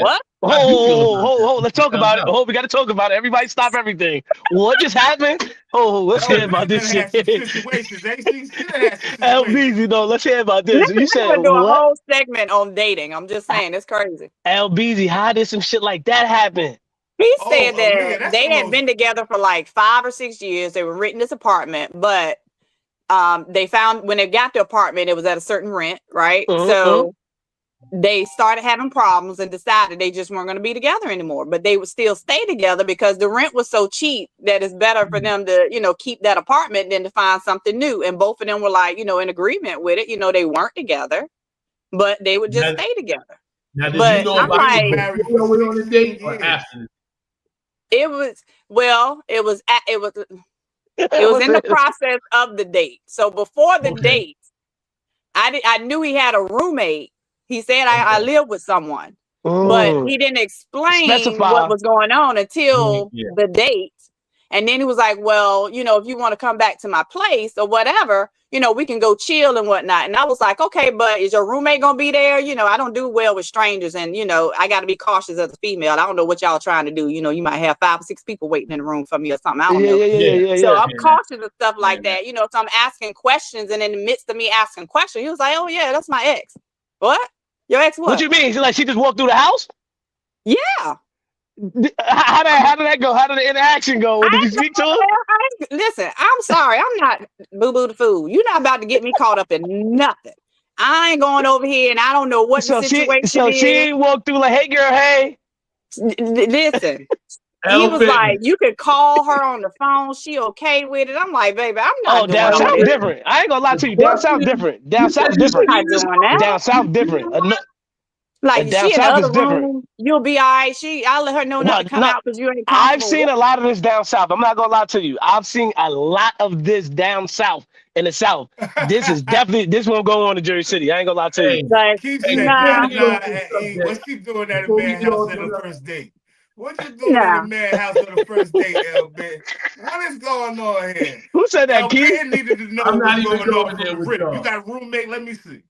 what? Hold. Let's talk about it. We got to talk about it. Everybody stop everything. What just happened? Let's hear about this shit. LBZ, though. Let's hear about this. You said do a whole segment on dating. I'm just saying, it's crazy. LBZ, how did some shit like that happen? He said that they had been together for like 5 or 6 years. They were renting this apartment, but they found when they got the apartment, it was at a certain rent, right? So they started having problems and decided they just weren't going to be together anymore, but they would still stay together because the rent was so cheap that it's better for them to, keep that apartment than to find something new. And both of them were like, in agreement with it. They weren't together, but they would just stay together. Now, did but you know I'm about like, on the date or after? It was in the process of the date. So before the date, I knew he had a roommate. He said I live with someone, but he didn't explain what was going on until the date. And then he was like, well, if you want to come back to my place or whatever, we can go chill and whatnot. And I was like, okay, but is your roommate going to be there? I don't do well with strangers and, I got to be cautious as a female. I don't know what y'all trying to do. You might have 5 or 6 people waiting in the room for me or something. I don't know. So I'm cautious of stuff like that. So I'm asking questions, and in the midst of me asking questions, he was like, oh yeah, that's my ex. What? Your ex what? What you mean? She just walked through the house? Yeah. How did that go? How did the interaction go? Did you speak to her? Listen, I'm sorry. I'm not boo-boo the fool. You're not about to get me caught up in nothing. I ain't going over here and I don't know what the situation is. She walked through like, hey girl, hey. Listen. He was like, you could call her on the phone. She okay with it. I'm like, baby, I'm not doing down south this. different. I ain't gonna lie to you. Down south different. Down south different. I'm not doing that. Down south different. Like down she in the south other is different. room You'll be all right. I'll let her know not to come out because you ain't comfortable. I've seen a lot of this down south. I'm not gonna lie to you. I've seen a lot of this down south in the south. This is definitely this won't go on in Jersey City. I ain't gonna lie to you. Keep saying, what's she doing at a man's house on the first date? What you doing at a man's house on the first date, LB? What is going on here? Who said that, Keith? LB needed to know what's going on from the rip. You got a roommate? Let me see.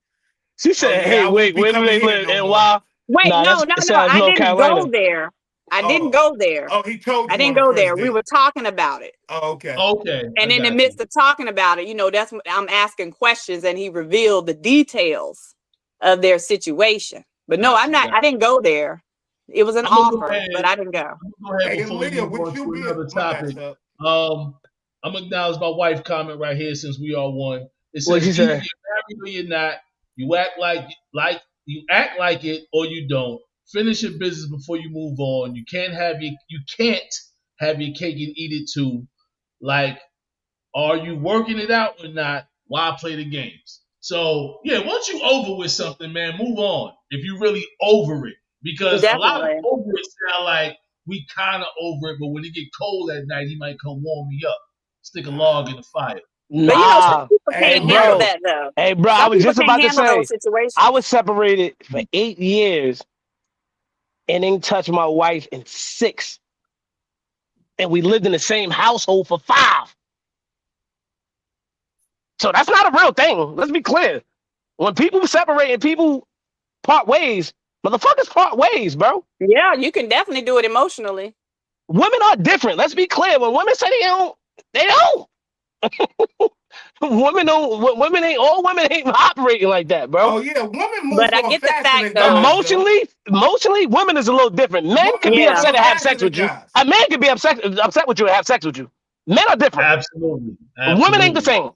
She said, "Hey, wait, where do they live and why?" Wait, no. I didn't go there. I didn't go there. Oh, he told you. I didn't go there. We were talking about it. Oh, okay. Okay. And in the midst of talking about it, that's what I'm asking questions, and he revealed the details of their situation. But no, I'm not. I didn't go there. It was an offer, but I didn't go. Go ahead before we move on to another topic. I'm gonna acknowledge my wife's comment right here since we are one. It says, "Either you're married or you're not. You act like it or you don't. Finish your business before you move on. You can't have your cake and eat it too. Like, are you working it out or not? Why play the games?" So yeah, once you over with something, man, move on. If you really over it, because a lot of over it sound like we kind of over it, but when it get cold at night, he might come warm me up, stick a log in the fire. But some people can't handle that though. Hey, bro, I was just about to say, I was separated for 8 years and ain't touched my wife in 6. And we lived in the same household for 5. So that's not a real thing. Let's be clear. When people separate and people part ways, motherfuckers part ways, bro. Yeah, you can definitely do it emotionally. Women are different. Let's be clear. When women say they don't. Women ain't operating like that, bro. Oh yeah, women move. But I get the fact though. Emotionally, women is a little different. Men can be upset and have sex with you. A man can be upset with you and have sex with you. Men are different. Absolutely. Women ain't the same.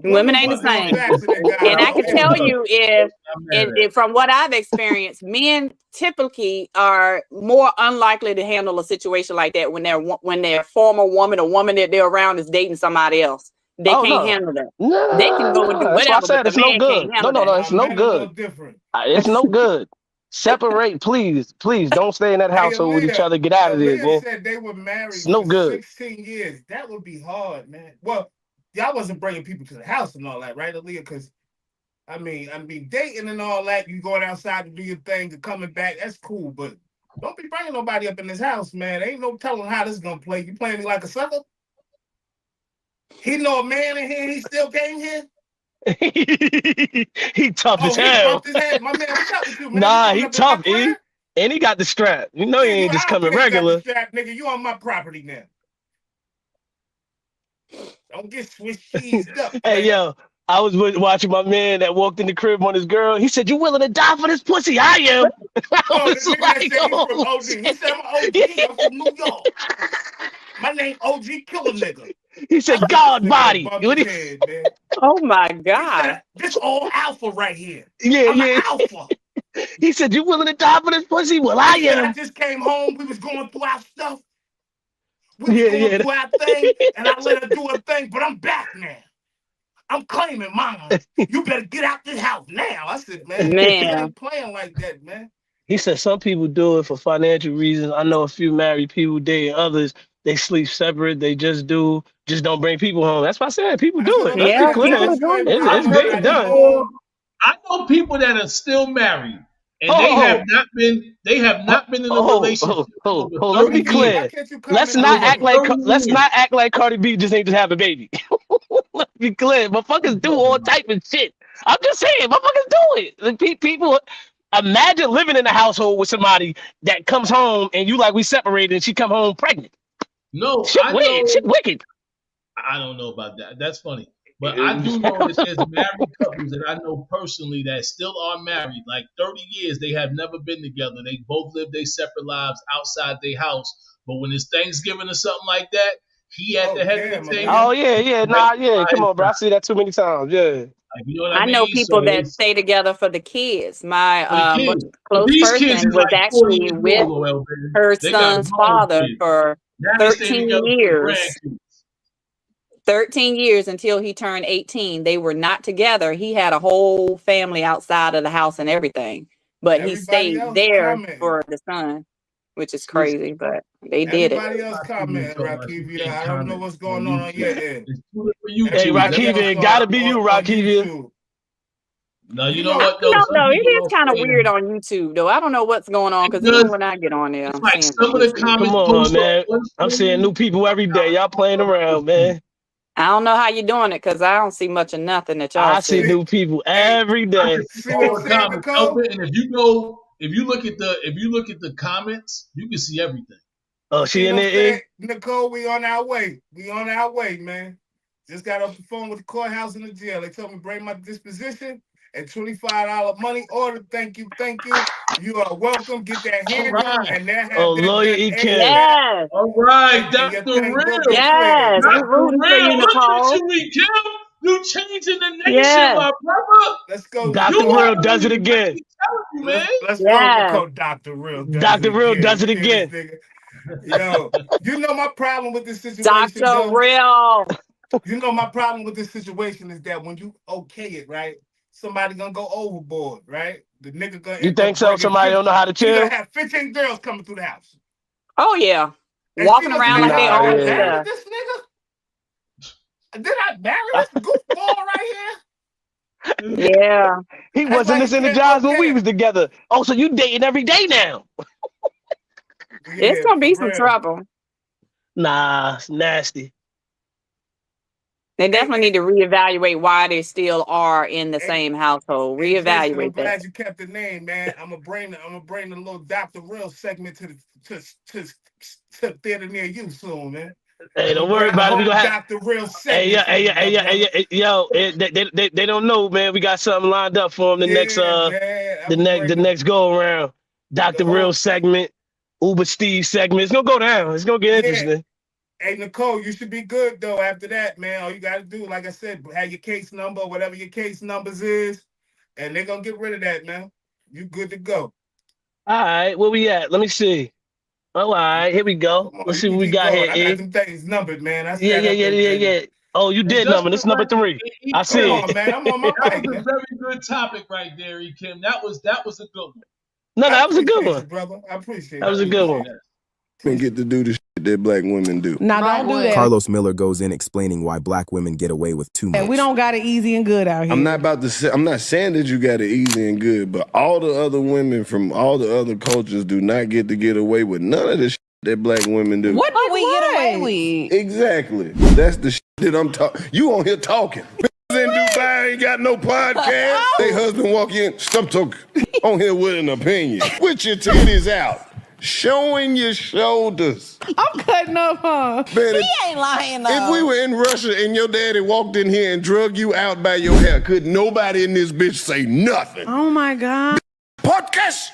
Women ain't the same. And I can tell you if from what I've experienced, men typically are more unlikely to handle a situation like that when their former woman or woman that they're around is dating somebody else. They can't handle that. They can go and do whatever. But it's no good. No, it's no good. It's no good. Separate, please. Don't stay in that household with each other. Get out of there, man. Said they were married it's no good. 16 years. That would be hard, man. Well, y'all wasn't bringing people to the house and all that, right, Aaliyah? Because I mean, dating and all that, you going outside to do your thing, to coming back, that's cool. But don't be bringing nobody up in this house, man. Ain't no telling how this is gonna play. You playing me like a sucker? He know a man in here. He still came here. He tough as hell. My man, what's up with you, man? Nah, he tough, and he got the strap. You know, he ain't just coming regular. Strap, nigga, you on my property now. Don't get Swiss cheesed up. Hey, yo, I was watching my man that walked in the crib on his girl. He said, "You willing to die for this pussy?" I am. I was like, he said I'm OG. I'm from New York. My name OG Killer Nigga. He said, "God body." Oh my God. This all alpha right here. Yeah, I'm an alpha. He said, "You willing to die for this pussy?" Well, I am. I just came home. We was going through our stuff. We was going through our thing, and I let her do her thing, but I'm back now. I'm claiming mama. You better get out this house now. I said, man. You ain't playing like that, man. He said some people do it for financial reasons. I know a few married people dating others. They sleep separate. They just don't bring people home. That's why I said people do it. Yeah, it's being done. I know people that are still married, and they have not been in a relationship. Let's be clear. Let's not act like Cardi B just ain't just have a baby. Let's be clear. Motherfuckers do all type of shit. I'm just saying, motherfuckers do it. Like, people. Imagine living in a household with somebody that comes home and you like we separated and she come home pregnant. No, shit wicked. I don't know about that. That's funny. But I do know that there's married couples that I know personally that still are married. Like 30 years, they have never been together. They both live their separate lives outside their house. But when it's Thanksgiving or something like that, he at the head of the table. Oh, yeah. Come on, bro. I see that too many times. Yeah. You know what I mean? know people that stay together for the kids. My close person was actually with her son's father for 13 years. 13 years until he turned 18. They were not together. He had a whole family outside of the house and everything. but he Everybody stayed else there commenting. for the son, which is crazy, but they did it. Everybody else commenting, Rakivia. I don't know what's going on your end. Hey, Rakivia, it gotta be you, Rakivia. No, you know what though? I don't Some know. It people is don't kind of say weird that. on YouTube, though. I don't know what's going on because even when I get on there, I'm Like seeing some of the shit. comments. Come on, man. I'm seeing new people every day. Y'all playing around, man. I don't know how you're doing it because I don't see much of nothing that y'all I see see. new people every day. All the comments open, and if you look at the comments, you can see everything. Oh, See she in what I'm there? saying? Nicole, we on our way. We on our way, man. Just got off the phone with the courthouse and the jail. They told me bring my disposition and $25 money order. Thank you, thank you. You are welcome. Get that handle and then have Oh, that lawyer done E-Kim. Yes. All right, and your Dr. thing Real. will get Yes. cleared, We man. Dr. rooting for Real, you, look at Nicole. you, E. Kim. You changing the nation, Yes. my brother. Let's go. Dr. Real does it again. You, man. Let's Yes. go, Nicole. Dr. Real does Dr. it Real again. does it You hear again. this nigga? Yo, you know my problem with this situation, Dr. though? Real. You know my problem with this situation is that when you okay it, right? Somebody gonna go overboard, right? The nigga gonna You think so? Somebody don't know how to He chill? gonna have 15 girls coming through the house. Oh, yeah. And Walking she around like they Nah, own yeah. married stuff. this nigga? Did I marry this goofball right here? Yeah. He That's wasn't like this energized when we was together. Oh, so you dating every day now? It's going to be some trouble. Nah, it's nasty. They definitely need to reevaluate why they still are in the same household. Hey, Jason, I'm Reevaluate that. glad you kept the name, man. I'm gonna bring the little Dr. Real segment to theater near you soon, man. Hey, don't worry about it. We gonna have Dr. Real Hey, segment. yo, they don't know, man. We got something lined up for them the next go around. Dr. Real segment, Uber Steve segment. It's gonna go down. It's gonna get interesting. Hey, Nicole, you should be good though after that, man. All you gotta do, like I said, have your case number, whatever your case numbers is, and they're gonna get rid of that, man. You good to go. All right, where we at? Let me see. All right, here we go. Let's see what we got here. I got them things numbered, man. Yeah. Oh, you did number. This number 3. I see Come it. on, man. I'm on my That way. was a very good topic right there, E. Kim. That was a good one. No, that was a good You, one. brother. I appreciate That was a good one. And get to do the shit that black women do. Now don't do that. Carlos Miller goes in explaining why black women get away with too much. And we don't got it easy and good out here. I'm not saying that you got it easy and good, but all the other women from all the other cultures do not get away with none of the shit that black women do. What do we get away with? Exactly. That's the shit that I'm talking. You on here talking. Bitches in Dubai ain't got no podcast. They husband walk in, stop talking. On here with an opinion. With your titties out. Showing your shoulders. I'm cutting up, huh? Betty, He ain't lying though. if we were in Russia and your daddy walked in here and drug you out by your hair, could nobody in this bitch say nothing? Oh my God. Podcast!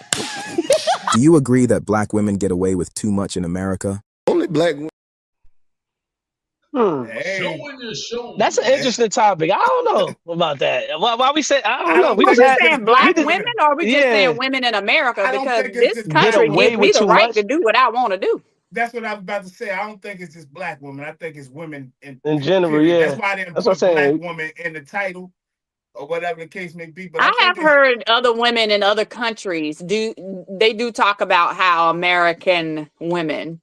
Do you agree that black women get away with too much in America? Only black women. Showing your shoulders. That's an interesting topic. I don't know about that. Why we say I don't know. We Are just we had saying black women or are we just saying women in America? Because this country gives me the right to do what I want to do. That's what I was about to say. I don't think it's just black women. I think it's women in general. period. Yeah, That's why they didn't that's put what I'm saying. black woman in the title or whatever the case may be. But I think have it's- heard other women in other countries do talk about how American women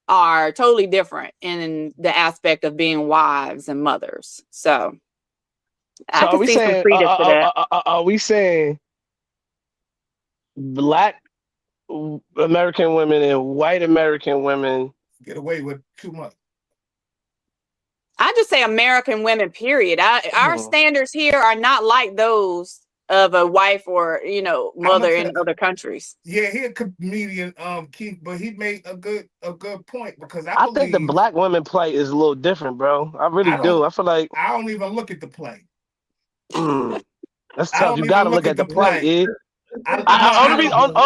are totally different in the aspect of being wives and mothers. So I So can see some credence to that. are we saying black American women and white American women get away with too much? I just say American women, period. Our standards here are not like those of a wife or, mother in other countries. Yeah, he a comedian, Keith, but he made a good point because I think the black women play is a little different, bro. I really do. I feel like I don't even look at the play. That's I tough. don't You even gotta look look at at the the plight, play.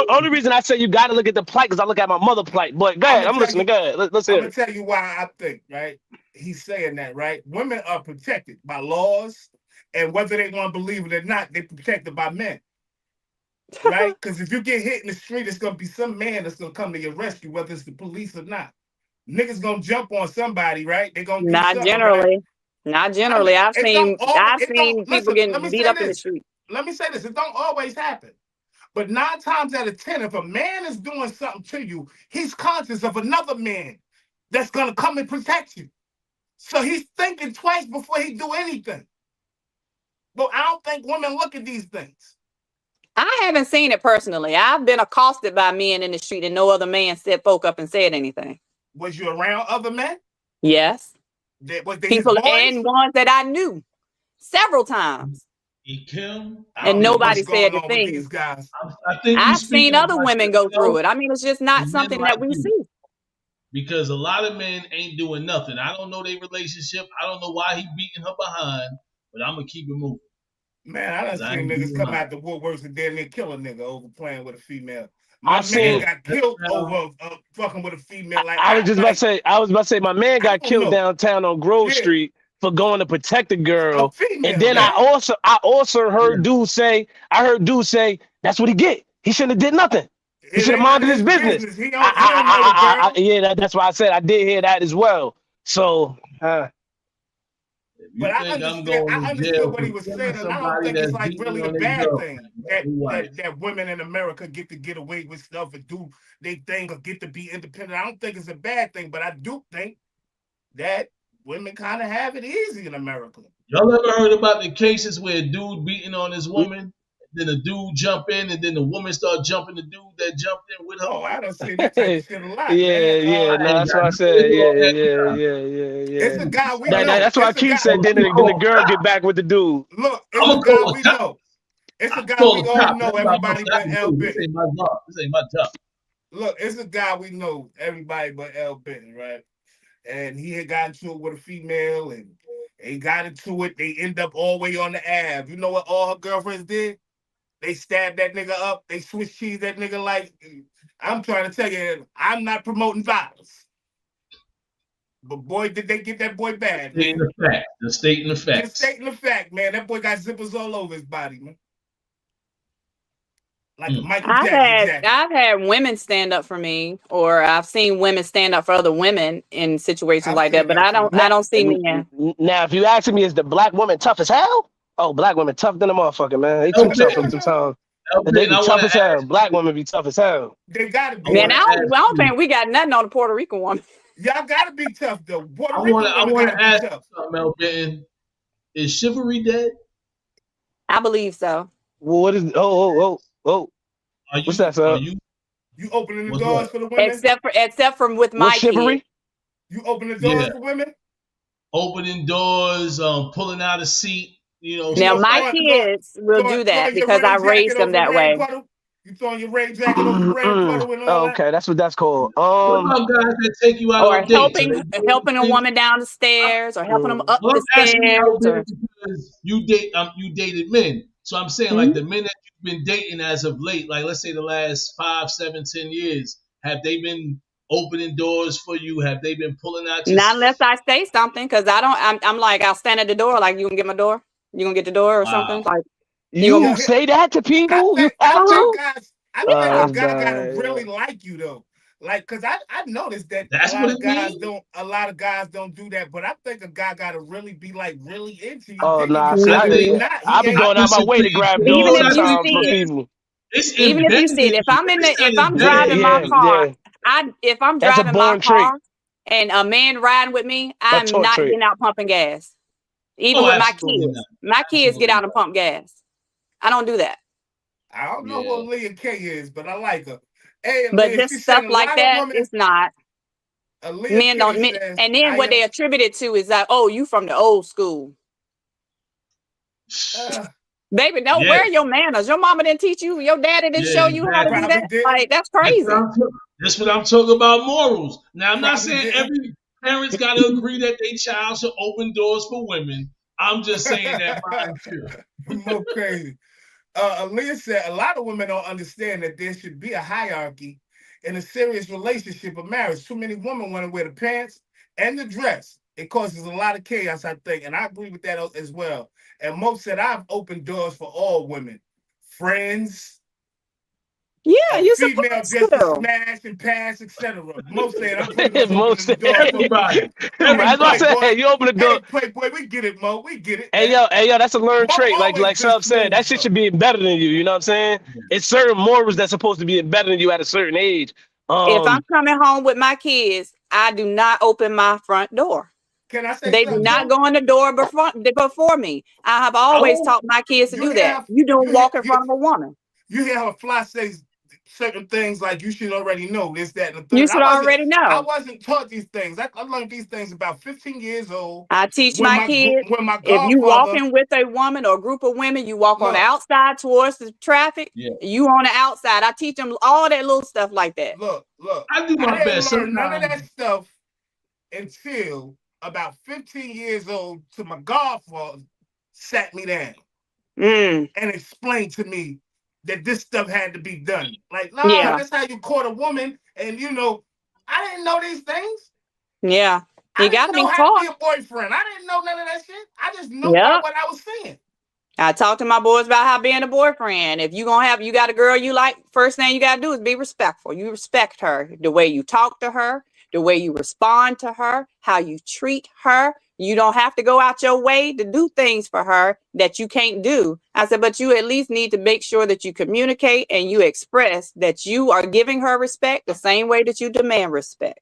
Only reason I say you gotta look at the plight because I look at my mother plight. But go ahead, I'm listening. Go ahead. Let's hear I'm it. gonna tell you why I think, right? He's saying that, right? Women are protected by laws, and whether they want to believe it or not, they're protected by men. Right? Because if you get hit in the street, it's gonna be some man that's gonna come to your rescue, whether it's the police or not. Niggas gonna jump on somebody, right? They're gonna do Not something, generally. right? Not generally. I've seen people Listen, getting let me beat say up in the this. street. Let me say this. It don't always happen. But 9 times out of 10, if a man is doing something to you, he's conscious of another man that's gonna come and protect you. So he's thinking twice before he do anything. But I don't think women look at these things. I haven't seen it personally. I've been accosted by men in the street and no other man spoke up and said anything. Was you around other men? Yes. Was they People his boys? and ones that I knew several times. Kim, And nobody said a thing. These guys. I think I've seen other women go through it. I mean, it's just not something that we see. Because a lot of men ain't doing nothing. I don't know their relationship. I don't know why he beating her behind, but I'm gonna keep it moving. Man, I done seen niggas come out the woodworks and damn near kill a nigga over playing with a female. I've seen got killed over fucking with a female. Like I was just about to say, my man got killed downtown on Grove Street for going to protect a girl. And then I also heard dude say, that's what he get. He shouldn't have did nothing. He should have minded his business. Yeah, that's why I said I did hear that as well. So but I understood what he was saying, and I don't think it's like really a bad thing that women in America get to get away with stuff and do their thing or get to be independent. I don't think it's a bad thing, but I do think that women kind of have it easy in America. Y'all ever heard about the cases where a dude beating on his woman, then a dude jump in, and then the woman start jumping the dude that jumped in with her? Oh, I done seen that type of shit a lot. Yeah, no, that's what I said. Yeah. It's a guy we know. That's why Keith said then the girl get back with the dude. Look, it's a guy we know. It's a guy we all know, everybody but L. Benton. This ain't my job. Look, it's a guy we know, everybody but L. Benton, right? And he had gotten into it with a female, and they got into it. They end up all the way on the Ave. You know what all her girlfriends did? They stabbed that nigga up. They Swiss cheese that nigga like. I'm trying to tell you, I'm not promoting violence. But boy, did they get that boy bad, man. Stating the fact. Just stating the fact, man. That boy got zippers all over his body, man. Like a Michael Jackson jacket. I've had women stand up for me, or I've seen women stand up for other women in situations like that. But I don't see men. Now, if you asking me, is the black woman tough as hell? Oh, black women tough than a motherfucker, man. They too tough sometimes. They be tough as hell. Black women be tough as hell. They gotta be. Man, I don't think we got nothing on the Puerto Rican woman. Y'all gotta be tough though. I want to ask something, Mel Benton. Is chivalry dead? I believe so. Well, what is? What's that, sir? You opening the doors for the women? Except for with my chivalry. You open the doors for women? Opening doors, pulling out a seat. You know. Now my kids will do that because I raised them that way. You throwing your rain jacket over the rain puddle and all that? Okay, that's what that's called. What about guys that take you out or on dates? helping a woman down the stairs, or helping them up the stairs. Because you dated men, so I'm saying like the men that you've been dating as of late, like let's say the last 5, 7, 10 years, have they been opening doors for you? Have they been pulling out? Not unless I say something, because I'm like, I'll stand at the door, like, you can get my door, you gonna get the door or something. Like, you say that to people? You have to? I think a guy gotta really like you though. Like, cause I noticed that a lot of guys don't do that, but I think a guy gotta really be like really into you. Oh nah, I've been going out my way to grab doors sometimes for people. Even if you see it, if I'm driving my car, if I'm driving my car and a man riding with me, I'm not getting out pumping gas. Even with my kids get out and pump gas. I don't do that. I don't know what Leah K is, but I like her. Hey, but Leah, just stuff like that, it's not. Men don't. And then what they attribute it to is that, oh, you from the old school. Baby, don't wear your manners. Your mama didn't teach you. Your daddy didn't show you how to do that. Like, that's crazy. That's what I'm talking about. Morals. Now, I'm not saying every parent's got to agree that their child should open doors for women. I'm just saying that mine too. More crazy. Aaliyah said a lot of women don't understand that there should be a hierarchy in a serious relationship or marriage. Too many women want to wear the pants and the dress. It causes a lot of chaos, I think, and I agree with that as well. And Mo said I've opened doors for all women, friends, Yeah, you're female supposed just to to. smash and pass, etc. Most said I'm pretty much Most opening the door. Everybody. That's what I said. You open the door. Hey, Playboy, we get it, Mo. We get it. Hey yo, that's a learned Mo trait. always Like been Sub said, that smooth, shit should be embedded in you. You know what I'm saying? It's certain morals that's supposed to be embedded in you at a certain age. If I'm coming home with my kids, I do not open my front door. Can I say They do something? not go in the door before me. I have always taught my kids to do that. You don't walk in front of a woman. You hear how Fly says certain things like you should already know this, that, and the third. You should already know. I wasn't taught these things. I learned these things about 15 years old. I teach my kids, when my if you godfather- walking with a woman or a group of women, you walk on the outside towards the traffic. Yeah. You on the outside. I teach them all that little stuff like that. Look. I do my didn't best. learn none of Sometimes. that stuff until about 15 years old. To my godfather sat me down and explained to me that this stuff had to be done. Like, no, that's how you court a woman. And I didn't know these things. Yeah, you got to be how taught. to be a boyfriend. I didn't know none of that shit. I just know Yep. what I was saying. I talk to my boys about how being a boyfriend. If you got a girl you like, first thing you got to do is be respectful. You respect her, the way you talk to her, the way you respond to her, how you treat her. You don't have to go out your way to do things for her that you can't do. I said, but you at least need to make sure that you communicate and you express that you are giving her respect the same way that you demand respect.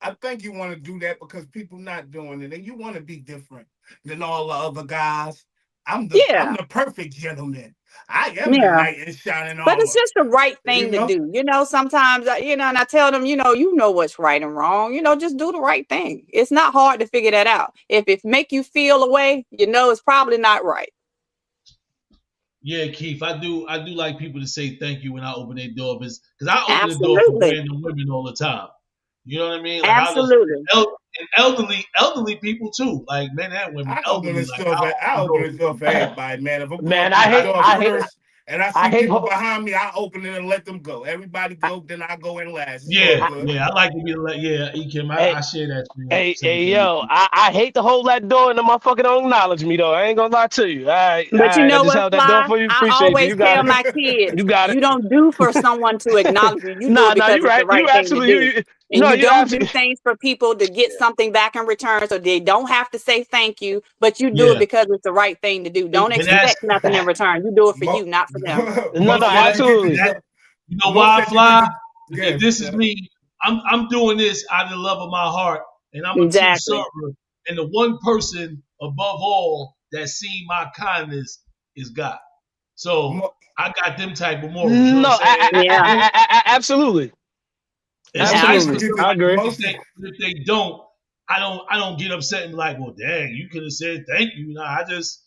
I think you want to do that because people not doing it, and you want to be different than all the other guys. I'm the perfect gentleman. I am the knight in shining armor. But it's just the right thing to do. Sometimes, and I tell them, you know what's right and wrong. Just do the right thing. It's not hard to figure that out. If it make you feel a way, it's probably not right. Yeah, Keith, I do like people to say thank you when I open their door because I open the door for random women all the time. You know what I mean? Like Absolutely. And elderly people too, like men and women. I open this door for everybody, man. If I'm Man, I see people behind me, I open it and let them go. Everybody go, then I go in last. Yeah, I like to be Ekim, I share that. Hey, yo, I hate to hold that door and the motherfucker don't acknowledge me though. I ain't gonna lie to you. All right, but you know what, what, that door for you. I always tell my kids, you don't do for someone to acknowledge you. You do it because it's the right thing to do. And you don't do things for people to get something back in return, so they don't have to say thank you, but you do it because it's the right thing to do. Don't expect nothing in return. You do it for you, not for them. No, absolutely. You know why, Fly? If this is me, I'm doing this out of the love of my heart, and I'm a Team Server. And the one person above all that seen my kindness is God. So I got them type of morals. No, absolutely. Absolutely. I agree. If they don't, I don't get upset and be like, well, dang, you could have said thank you. No, I just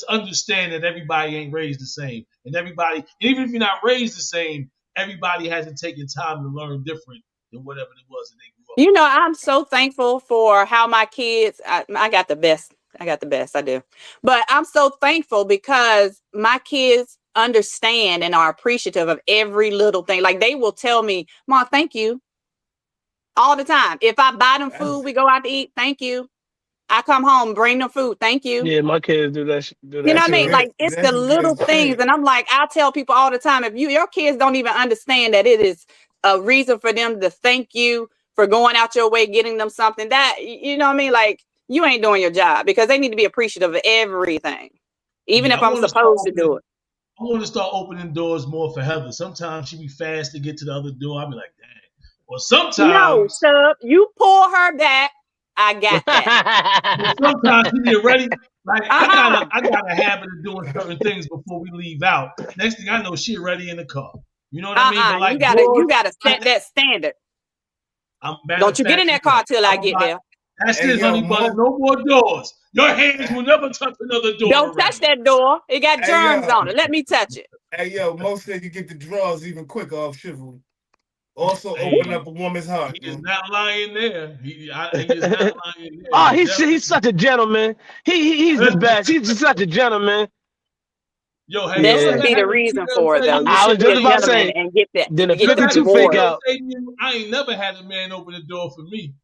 understand that everybody ain't raised the same. And everybody, even if you're not raised the same, everybody hasn't taken time to learn different than whatever it was that they grew up. I'm so thankful for how my kids, I got the best. I do. But I'm so thankful because my kids understand and are appreciative of every little thing. Like they will tell me, Mom, thank you. All the time. If I buy them food, we go out to eat, thank you. I come home, bring them food, thank you. Yeah, my kids do that. You know what I mean? Like it's the little things. And I'm like, I tell people all the time, if your kids don't even understand that it is a reason for them to thank you for going out your way, getting them something, that, you know what I mean? Like you ain't doing your job, because they need to be appreciative of everything, even if I'm supposed to do it. I want to start opening doors more for Heather. Sometimes she be fast to get to the other door. I'll be like, dang. Or sometimes no, Sub, you pull her back. I got that. Sometimes she get ready. Like I got a habit of doing certain things before we leave out. Next thing I know, she ready in the car. You know what I mean? But like, you gotta set that standard. Don't you get in that car till I get there. That's it, honey butter. No more doors. Your hands will never touch another door. Don't touch that door. It got germs on it. Let me touch it. Hey, yo, most said you get the draws even quicker off chivalry. Also, open up a woman's heart. He is not lying there. He is not lying there. Oh, he's such a gentleman. He's the best. He's just such a gentleman. Yo, hey, that should be the reason for it, though. I was just about to say, and get that. Then the 52 fake out. I ain't never had a man open the door for me.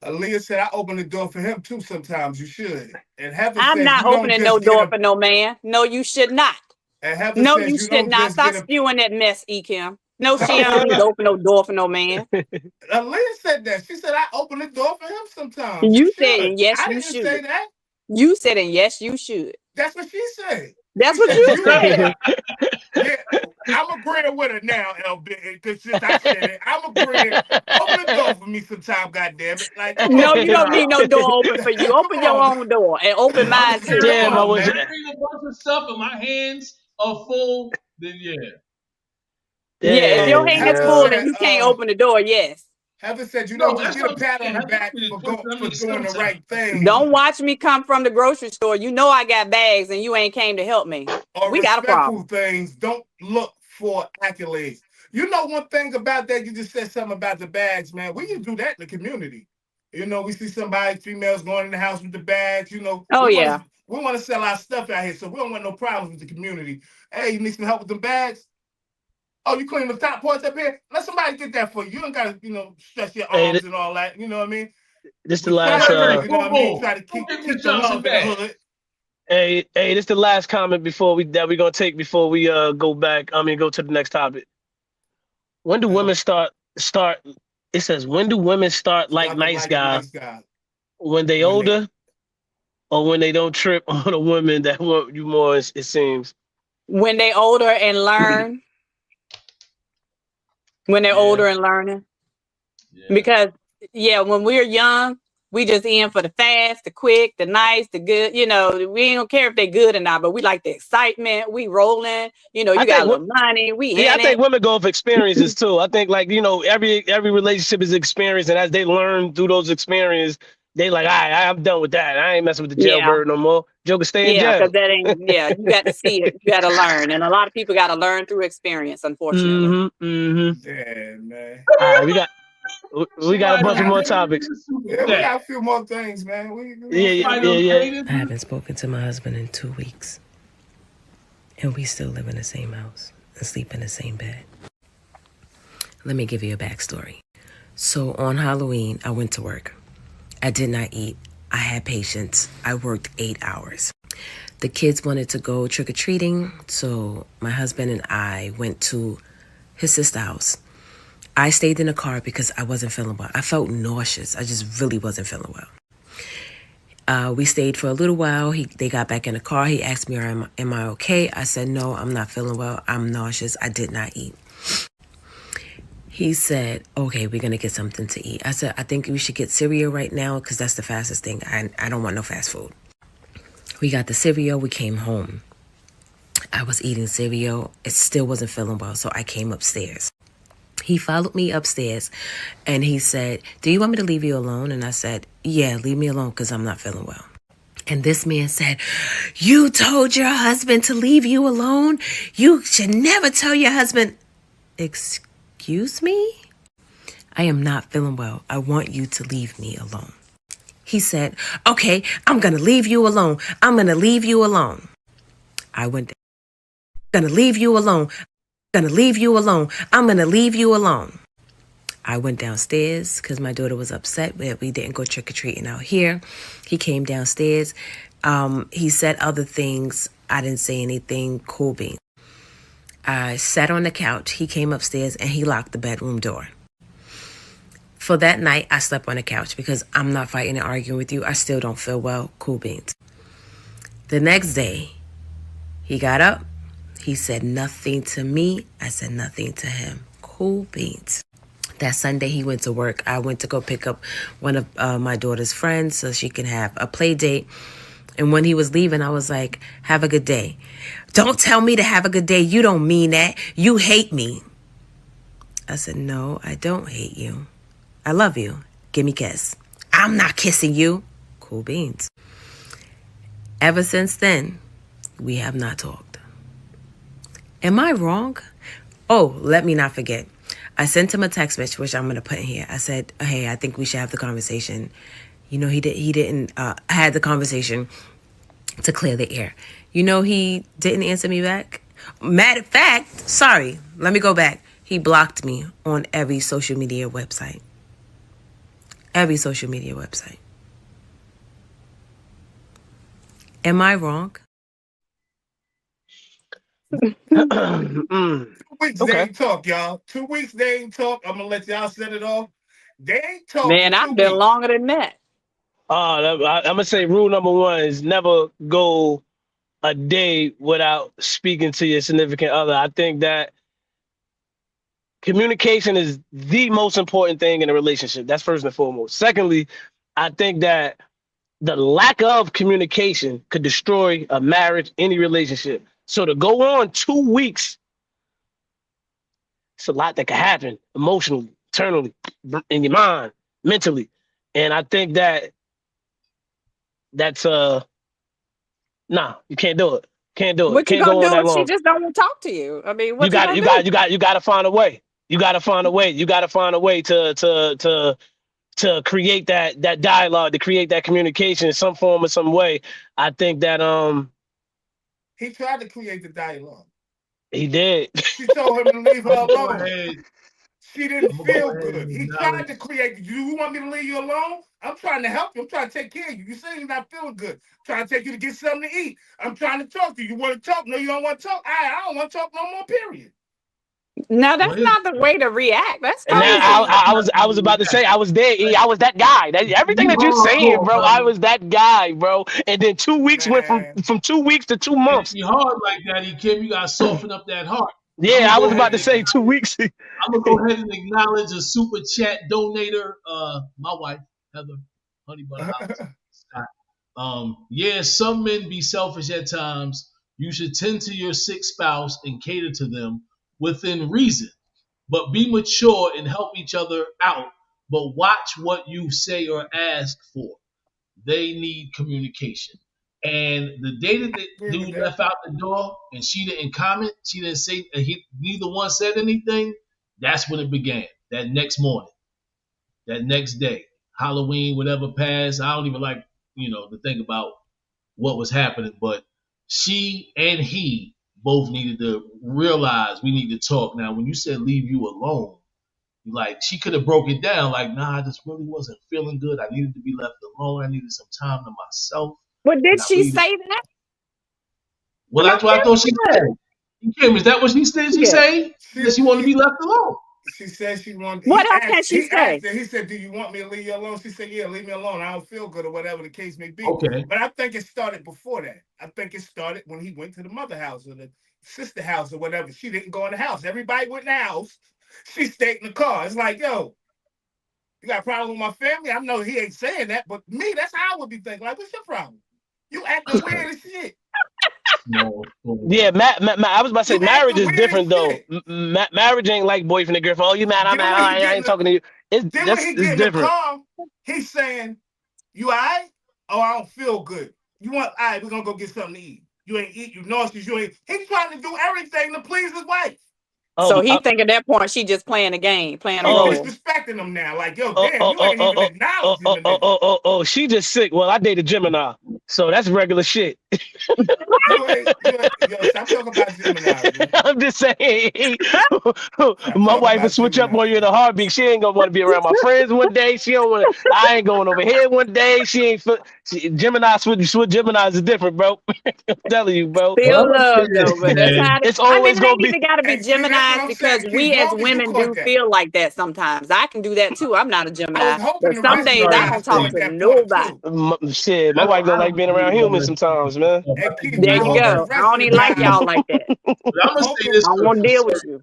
Aaliyah said I open the door for him too. Sometimes you should. And I'm not opening no door for no man. No, you should not. And Heather No, says you you should don't not. just Stop get a. spewing that mess, E. Kim. No, she don't need to open no door for no man. Aaliyah said that. She said I open the door for him sometimes. You You said, should. and yes, I you didn't say should. that. You said, and yes, you should. That's what she said. That's She what said you you. said. Yeah, I'm agreeing with her now, LB, because since I said it, I'm agreeing. Open the door for me sometime, goddammit. Like, come No, on, you don't need no man. door open for you. Open Come your on. own door and open mine too. Damn, I was. Bring a bunch of stuff and my hands are full, then yeah. Yeah, if your Damn, hand is Heather full yo. and said, you can't open the door, yes. Heather said you No, don't just that's get a what I'm pat saying. on the Heather back made it for twist. I mean, doing the sometimes. right thing. Don't watch me come from the grocery store. You know I got bags and you ain't came to help me. Or We got a problem. respectful things. Don't look for accolades. You know one thing about that, you just said something about the bags, man. We can do that in the community. You know, we see somebody, females going in the house with the bags, you know. Oh, we yeah. want to sell our stuff out here, so we don't want no problems with the community. Hey, you need some help with the bags? Oh, you clean the top parts up here? Let somebody get that for you. You don't gotta, stretch your Hey, arms and all that. You know what I mean? this the We try last. to, you know what I mean? Try to Don't give me keep the Johnson love in the bag. hood. Hey, this the last comment before we're gonna take before we go back. Go to the next topic. When do women start? It says when do women start like nice guy? When they older, or when they don't trip on a woman that want you more? It seems. When they older and learn. When they're older and learning. Yeah. Because, when we're young, we just in for the fast, the quick, the nice, the good. You know, we don't care if they're good or not, but we like the excitement. We rolling. You know, you got a little money. I think women go for experiences too. I think every relationship is experience, and as they learn through those experiences, they like, I'm done with that. I ain't messing with the jailbird no more. Joker stay in jail. Because that ain't. Yeah, you got to see it. You got to learn, and a lot of people got to learn through experience. Unfortunately. Yeah, man. All right, we got a bunch of more topics. Yeah, we got a few more things, man. I haven't spoken to my husband in 2 weeks. And we still live in the same house and sleep in the same bed. Let me give you a backstory. So on Halloween, I went to work. I did not eat. I had patience. I worked 8 hours. The kids wanted to go trick-or-treating, so my husband and I went to his sister's house. I stayed in the car because I wasn't feeling well. I felt nauseous. I just really wasn't feeling well. We stayed for a little while. They got back in the car. He asked me, am I okay? I said, no, I'm not feeling well. I'm nauseous. I did not eat. He said, okay, we're going to get something to eat. I said, I think we should get cereal right now because that's the fastest thing. I don't want no fast food. We got the cereal. We came home. I was eating cereal. It still wasn't feeling well, so I came upstairs. He followed me upstairs and he said, do you want me to leave you alone? And I said, yeah, leave me alone because I'm not feeling well. And this man said, you told your husband to leave you alone? You should never tell your husband. Excuse me? I am not feeling well. I want you to leave me alone. He said, okay, I'm going to leave you alone. I'm going to leave you alone. I went down. I'm going to leave you alone. I'm going to leave you alone. I'm going to leave you alone. I went downstairs because my daughter was upset that we didn't go trick-or-treating out here. He came downstairs. He said other things. I didn't say anything. Cool beans. I sat on the couch. He came upstairs and he locked the bedroom door. For that night, I slept on the couch because I'm not fighting and arguing with you. I still don't feel well. Cool beans. The next day, he got up. He said nothing to me. I said nothing to him. Cool beans. That Sunday, he went to work. I went to go pick up one of my daughter's friends so she can have a play date. And when he was leaving, I was like, have a good day. Don't tell me to have a good day. You don't mean that. You hate me. I said, no, I don't hate you. I love you. Give me a kiss. I'm not kissing you. Cool beans. Ever since then, we have not talked. Am I wrong? Oh, let me not forget. I sent him a text message, which I'm going to put in here. I said, hey, I think we should have the conversation. You know, he didn't had the conversation to clear the air. You know, he didn't answer me back. Matter of fact, sorry, let me go back. He blocked me on every social media website. Every social media website. Am I wrong? 2 weeks they ain't talk, y'all. 2 weeks they ain't talk. I'm gonna let y'all set it off. They ain't talk. Man, I've been longer than that. I'm gonna say rule number 1 is never go a day without speaking to your significant other. I think that communication is the most important thing in a relationship. That's first and foremost. Secondly, I think that the lack of communication could destroy a marriage, any relationship. So to go on 2 weeks, it's a lot that can happen emotionally, internally, in your mind, mentally. And I think that's nah, you can't do it. Can't do it. What you Can't go gonna on do that if long. she just don't want to talk to you? I mean, what You gotta find a way. You gotta find a way. You gotta find a way to create that dialogue, to create that communication in some form or some way. I think that he tried to create the dialogue. He did. She told him to leave her Go alone. ahead. She didn't Go feel ahead good. and He acknowledge- tried to create. Do you want me to leave you alone? I'm trying to help you. I'm trying to take care of you. You say you're not feeling good. I'm trying to take you to get something to eat. I'm trying to talk to you. You want to talk? No, you don't want to talk. I don't want to talk no more, period. No, that's not the way to react. That's And crazy. now I was about to say I was there. I was that guy. Everything that you're saying, bro, I was that guy, bro. And then 2 weeks went from 2 weeks to 2 months. Be hard like that, Kim. You gotta soften up that heart. Yeah, I was about to say 2 weeks. I'm gonna go ahead and acknowledge a super chat donator, my wife, Heather, Honey Butter House. Yeah, some men be selfish at times. You should tend to your sick spouse and cater to them within reason, but be mature and help each other out. But watch what you say or ask for. They need communication. And the day that the dude left out the door and she didn't comment, she didn't say, neither one said anything, that's when it began. That next morning, that next day, Halloween, whatever passed. I don't even like, to think about what was happening, but she and he both needed to realize we need to talk. Now, when you said leave you alone, like she could have broke it down like, nah, I just really wasn't feeling good. I needed to be left alone. I needed some time to myself. But did she say that? Well, that's what I thought she said. Kim, is that what she said? She say that she wanted to be left alone. She said she wanted. What else can she say? He said, "Do you want me to leave you alone?" She said, "Yeah, leave me alone. I don't feel good," or whatever the case may be. Okay. But I think it started before that. I think it started when he went to the mother house or the sister house or whatever. She didn't go in the house. Everybody went in the house. She stayed in the car. It's like, yo, you got a problem with my family? I know he ain't saying that, but me, that's how I would be thinking. Like, what's your problem? You acting weird as shit. No. Yeah, I was about to say marriage is different though. Marriage ain't like boyfriend and girlfriend. Oh, you mad? I'm mad. I ain't talking to you. It's different. He's saying, "You all right? Oh, I don't feel good. You want? All right, we're gonna go get something to eat. You ain't eat. You nauseous. You ain't." He's trying to do everything to please his wife. So he think at that point she just playing a game, playing a role. He's disrespecting him now. Like, yo, damn, you ain't even acknowledging him. Oh, she just sick. Well, I dated Gemini, so that's regular shit. Yo, stop talking about Gemini. I'm just saying, my wife will switch up on you in a heartbeat. She ain't gonna want to be around my friends one day. She don't want to. I ain't going over here one day. She ain't. Gemini switch. Gemini's is different, bro. I'm telling you, bro. Feel love though, but that's how it's always gonna be. Gotta be Gemini because we as women do feel like that sometimes. I can do that too. I'm not a Gemini, but some days I don't talk to nobody. Shit, my wife don't like being around humans sometimes, man. There you go. I don't even like y'all like that. I'm gonna say this. I don't want to deal with you.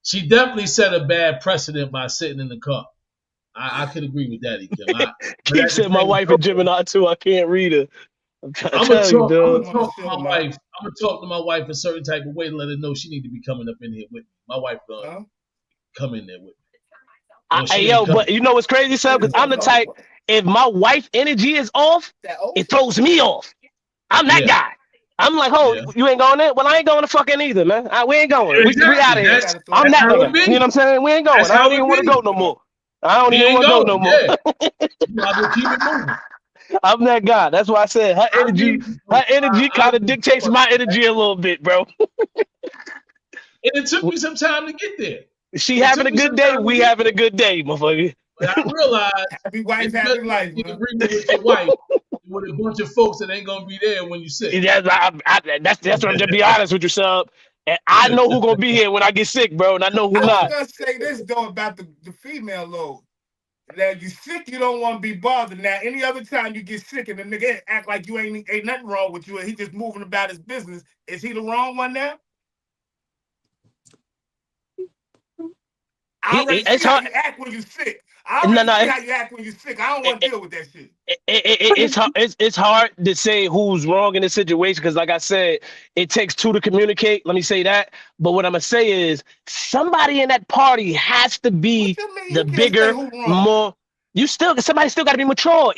She definitely set a bad precedent by sitting in the car. I could agree with that, Kim. Keith said my wife a Gemini too. I can't read her. I'm gonna talk to my wife a certain type of way to let her know she need to be coming up in here with me. My wife gonna come in there with me. Hey, yo, but you know what's crazy, son? Because I'm the type, if my wife energy is off, it throws me off. I'm that guy. I'm like, you ain't going in? Well, I ain't going to fucking either, man. We ain't going. We out of here. I'm that nigga. You know what I'm saying? We ain't going. I don't even want to go no more. I don't even want to go no more. Keep it moving. I'm that guy. That's why I said her energy kind of dictates my energy a little bit, bro. And it took me some time to get there. She having a good day, we having a good day, motherfucker. But I realized, happy wife, happy life. In agreement with your wife, with a bunch of folks that ain't gonna be there when you sick. That's what I'm just be honest with you, sub. And I know who gonna be here when I get sick, bro, and I know who I was not. gonna say this though about the female load. Now you sick, you don't want to be bothered. Now any other time you get sick and the nigga act like you ain't nothing wrong with you and he just moving about his business, is he the wrong one now? I already see how you act when you sick. I already see how you act when you sick. I don't want to deal with that shit. It's hard to say who's wrong in this situation because, like I said, it takes two to communicate. Let me say that. But what I'm gonna say is somebody in that party has to be the bigger, more. Somebody still got to be mature.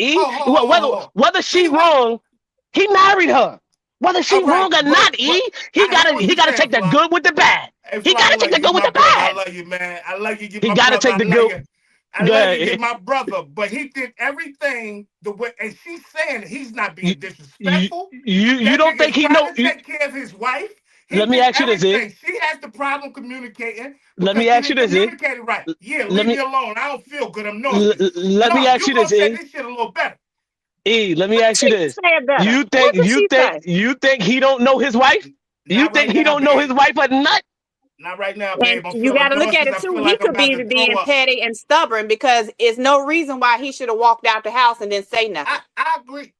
Whether she wrong, he married her. Whether she wrong or not, he gotta take the good with the bad. He gotta take the good with the bad. I love you, man. I love you. He gotta take the good. I love you, get my brother, but he did everything the way, and she's saying that he's not being disrespectful. You don't think he know? Take care of his wife. Let me ask you this: She has the problem communicating. Let me ask you this: communicated right? Yeah, leave me alone. I don't feel good. I'm nauseous. Let me ask you this: this shit a little better. Let me ask you this: you think he don't know his wife? You think he don't know his wife or not? Not right now, babe. You got to look at it too. He could be being petty and stubborn because it's no reason why he should have walked out the house and then say nothing. I agree.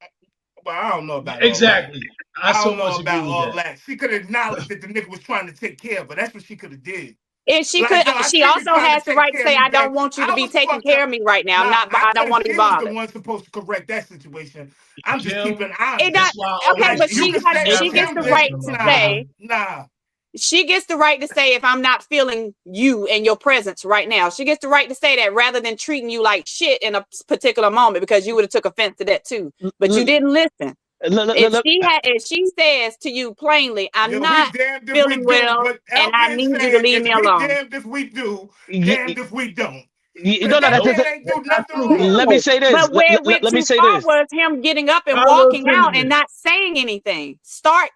Well, I don't know about exactly. I don't know about all that. She could acknowledge that the nigga was trying to take care of her. That's what she could have did. And she could. She also has the right to say, "I don't want you to be taking care of me right now. I don't want to be bothered." The one supposed to correct that situation. I'm just keeping honest. Okay, but she gets the right to say. She gets the right to say, if I'm not feeling you and your presence right now, she gets the right to say that rather than treating you like shit in a particular moment because you would have took offense to that too. But you didn't listen. If she says to you plainly, I'm not feeling well and I need you to leave me alone. Damned if we do, damned if we don't. Let me say this. But where it went too far was him getting up and walking out and not saying anything.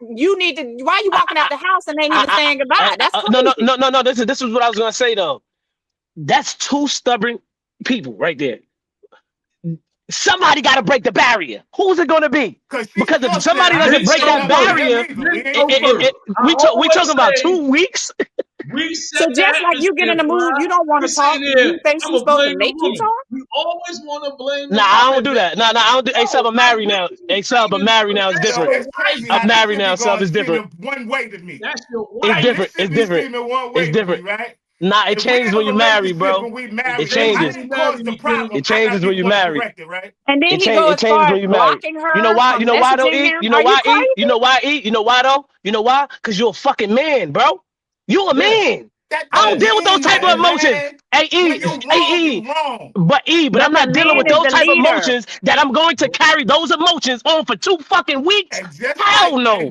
You need to. Why are you walking out the house and ain't even saying goodbye? That's crazy. No. This is what I was gonna say though. That's two stubborn people right there. Somebody got to break the barrier. Who's it going to be? Because if somebody doesn't break that barrier, we talking about 2 weeks. So just like you get in the mood, you don't want to talk. You think she's supposed to make you talk? You always want to blame. Nah, I don't do that. Nah, I don't do. Hey, Sub, I'm married now. Hey, Sub, I'm married now. It's different. I'm married now. Sub, it's different. One way to me. It's different. It's different. It's different. Right? Nah, it changes when you marry, bro. It changes. It changes when you marry. And then he goes blocking her. You know why? You know why though, E? You know why, E? You know why, E? You know why though? You know why? Because you're a fucking man, bro. You a man. I don't deal with those type of emotions. Hey, E. But I'm not dealing with those type of emotions that I'm going to carry those emotions on for 2 fucking weeks. Hell no.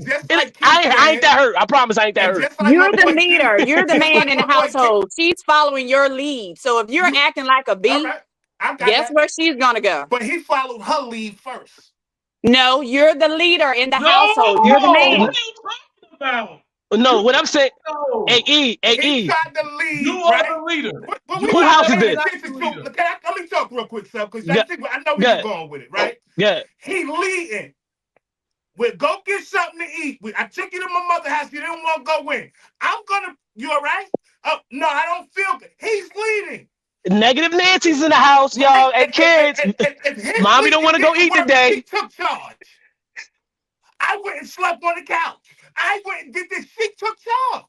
I ain't that hurt. I promise I ain't that hurt. You're the leader. You're the man in the household. She's following your lead. So if you're acting like a bee, guess where she's going to go? But he followed her lead first. No, you're the leader in the household. You're the man. What are you talking about? No, what I'm saying, hey, He tried to lead. You are the leader. Who house is this? Let me talk real quick, Sub, because I know where you're going with it, right? Yeah. He leading. We'll go get something to eat. I took you to my mother's house. You didn't want to go in. You all right? No, I don't feel good. He's leading. Negative Nancy's in the house, y'all, and kids. Mommy don't want to go eat today. He took charge. I went and slept on the couch. I went and did this. She took charge.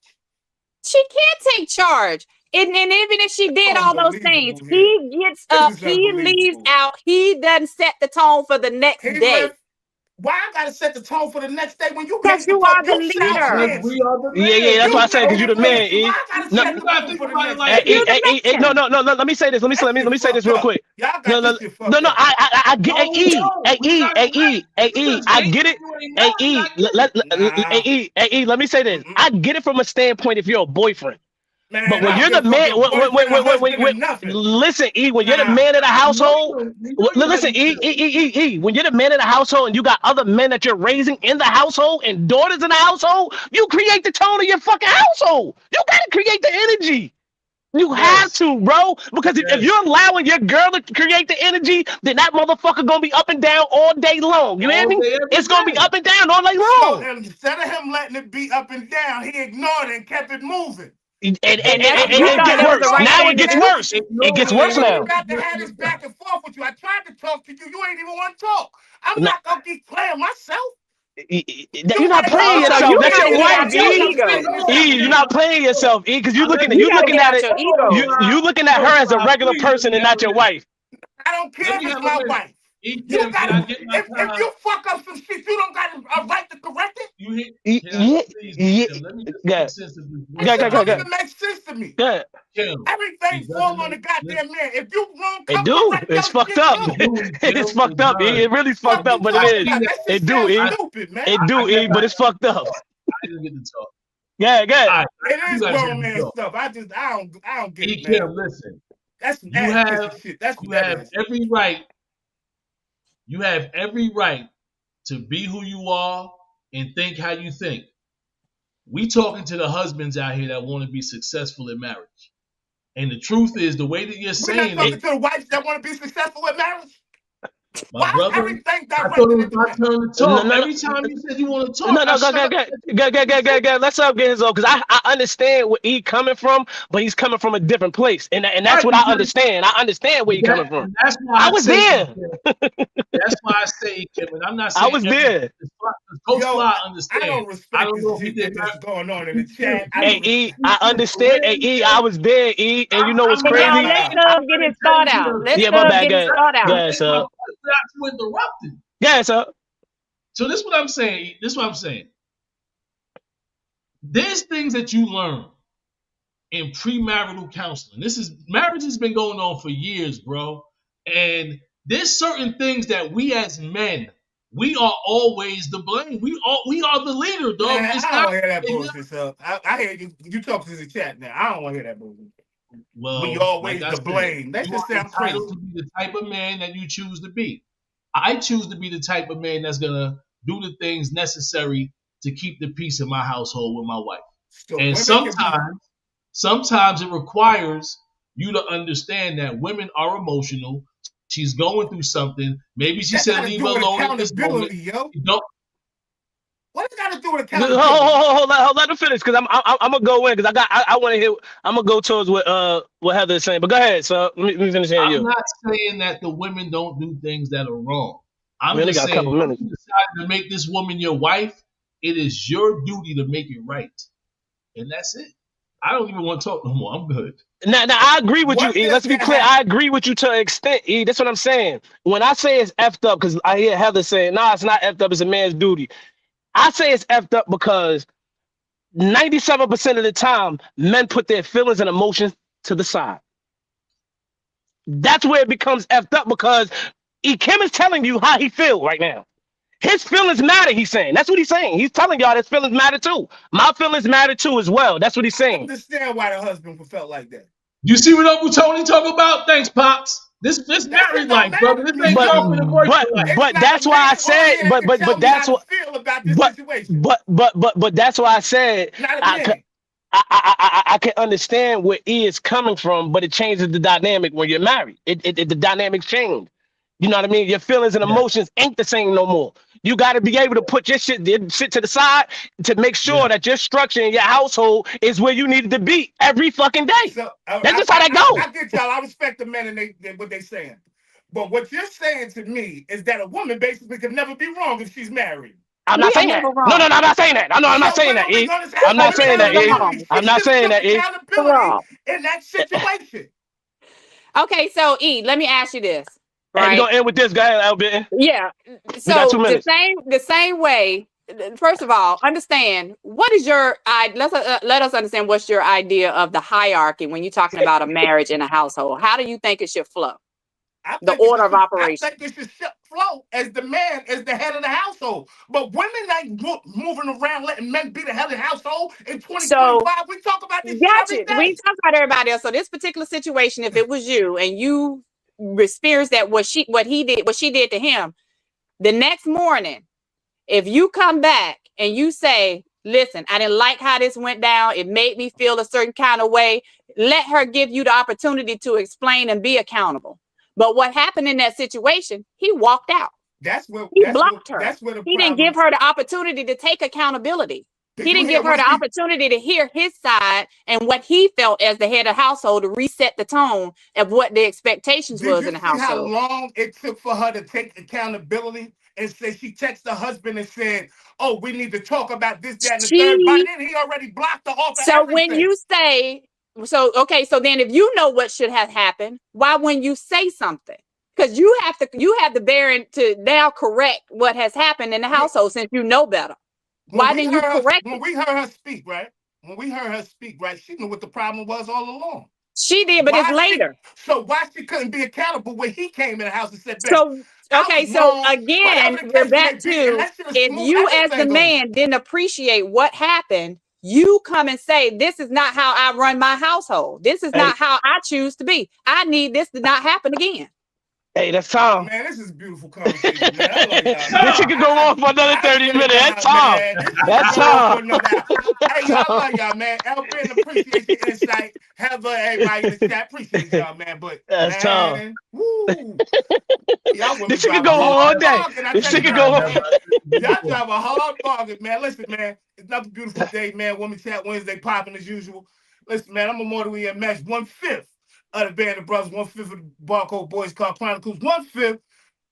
She can't take charge. And even if she did all those things, he gets up, he leaves out, he doesn't set the tone for the next day. Why I gotta set the tone for the next day when you because you are the leader. Yeah, that's why I said because you're the man. No. Let me say this. Let me say this real quick. No. I get I get it. Let me say this. I get it from a standpoint if you're a boyfriend. Man, but when you're the man, listen, E, when you're the man of the household, listen, E, when you're the man of the household and you got other men that you're raising in the household and daughters in the household, you create the tone of your fucking household. You gotta create the energy. You have to, bro. Because if you're allowing your girl to create the energy, then that motherfucker gonna be up and down all day long. You hear me? It's gonna be up and down all day long. So instead of him letting it be up and down, he ignored it and kept it moving. And it gets worse. Now it gets worse. It gets worse now. You got to have this back and forth with you. I tried to talk to you. You ain't even want to talk. I'm not gonna keep playing myself. You're not playing yourself. That's your wife, E. You're not playing yourself, E, because you looking at you looking at her as a regular person and not your wife. I don't care if it's my wife. You gotta, if you fuck up some shit, you don't got a right to correct it. Let me just make sense of this. It doesn't make sense to me. Yeah. Everything falls on the goddamn man. If you wrong, it do. It's fucked up. It's fucked up. It really fucked up, but it is. It do, E. It do, E, but it's fucked up. I didn't get to talk. Yeah, it is grown man stuff. I don't get it, man. Listen, that's you have shit. That's you have every right. You have every right to be who you are and think how you think. We talking to the husbands out here that want to be successful in marriage. And the truth is, the way that you're saying talking to the wives that want to be successful in marriage. My brother, I told him it's my turn to talk. Every time you said you want to talk, go. Let's get his own, because I understand where he's coming from, but he's coming from a different place, and that's what I understand. I understand where he's coming from. That's why I was there. That's why I say, Kevin. I'm not saying I was there. Coach Fly understand. I don't respect this shit that's going on in the chat. Hey, E, I understand. Hey, E, I was there, E, and you know what's crazy? Let Doug get his thought out. Yeah, my bad. Yeah, sir. Not interrupted. Yeah, sir. So this is what I'm saying. There's things that you learn in premarital counseling. Marriage has been going on for years, bro. And there's certain things that we as men, we are always the blame. We are the leader, dog. Man, I don't hear that bullshit, so I hear you talk to the chat now. I don't want to hear that bullshit. Well, we always the blame. That just sounds crazy. To be the type of man that you choose to be. I choose to be the type of man that's gonna do the things necessary to keep the peace in my household with my wife. So and sometimes it requires you to understand that women are emotional. She's going through something. Maybe she said leave her alone at this moment. What does got to do with accountability? Hold on, let him finish, because I'm gonna go in, because I want to hear. I'm gonna go towards what Heather is saying. But go ahead, so let me finish hearing you. I'm not saying that the women don't do things that are wrong. I'm just saying if you decide to make this woman your wife, it is your duty to make it right, and that's it. I don't even want to talk no more. I'm good. Now I agree with you, E. Let's be clear. I agree with you to an extent, E. That's what I'm saying. When I say it's effed up, because I hear Heather saying, "Nah, it's not effed up. It's a man's duty." I say it's effed up because 97% of the time, men put their feelings and emotions to the side. That's where it becomes effed up, because Kim is telling you how he feels right now. His feelings matter, he's saying. That's what he's saying. He's telling y'all his feelings matter too. My feelings matter too as well. That's what he's saying. I understand why the husband felt like that. You see what Uncle Tony talk about? Thanks, Pops. This married life, brother. This ain't but that's why I said, but that's what but that's why I said I can understand where E is coming from, but it changes the dynamic when you're married. The dynamics change. You know what I mean? Your feelings and emotions ain't the same no more. You got to be able to put your shit to the side to make sure that your structure in your household is where you needed to be every fucking day. So, that's just how that goes. I get y'all. I respect the men and what they saying. But what you're saying to me is that a woman basically could never be wrong if she's married. I'm not saying that. No, I'm not saying that. I'm not saying that, E. I'm not saying that, E. I'm not saying that, E. In that situation. Okay, so E, let me ask you this. Right. And we're gonna end with this guy, Albert. Yeah. So the same way. First of all, understand what is your let us understand what's your idea of the hierarchy when you're talking about a marriage in a household. How do you think it should flow? The order of operations. I think it should flow as the man is the head of the household. But women ain't moving around letting men be the head of the household in 2025. We talk about this. Gotcha. We talk about everybody else. So this particular situation, if it was you and you experienced that what she did to him, the next morning, if you come back and you say, listen, I didn't like how this went down. It made me feel a certain kind of way. Let her give you the opportunity to explain and be accountable. But what happened in that situation, he walked out. He blocked her. He didn't give her the opportunity to take accountability. He didn't give her the opportunity to hear his side and what he felt as the head of the household to reset the tone of what the expectations was in the household. How long it took for her to take accountability and say she texted her husband and said, "Oh, we need to talk about this, that, and the third." By then he already blocked her off. So when you say, so then if you know what should have happened, why wouldn't you say something? Because you have the bearing to now correct what has happened in the household since you know better. Why didn't you correct it? When we heard her speak, right? She knew what the problem was all along. She did, but it's later. So why she couldn't be accountable when he came in the house and said, so again, we're back to, if you as the man didn't appreciate what happened, you come and say, this is not how I run my household. This is not how I choose to be. I need this to not happen again. Hey, that's Tom. Man, this is a beautiful conversation, man. I love This shit can go on for another 30 minutes. That's Tom. That's Tom. Hey, y'all love y'all, man. Elvin, appreciate your insight. Heather, everybody in the chat, appreciate y'all, man. But that's man, Tom. Woo. This shit can go on all day. This shit can go on. Y'all drive a hard bargain, man. Listen, man, it's another beautiful day, man. Women Chat Wednesday popping as usual. Listen, man, I'm Immortal EMS, 1/5 of the Band of Brothers, 1/5 of the Barcode Boys Car Chronicles, 1/5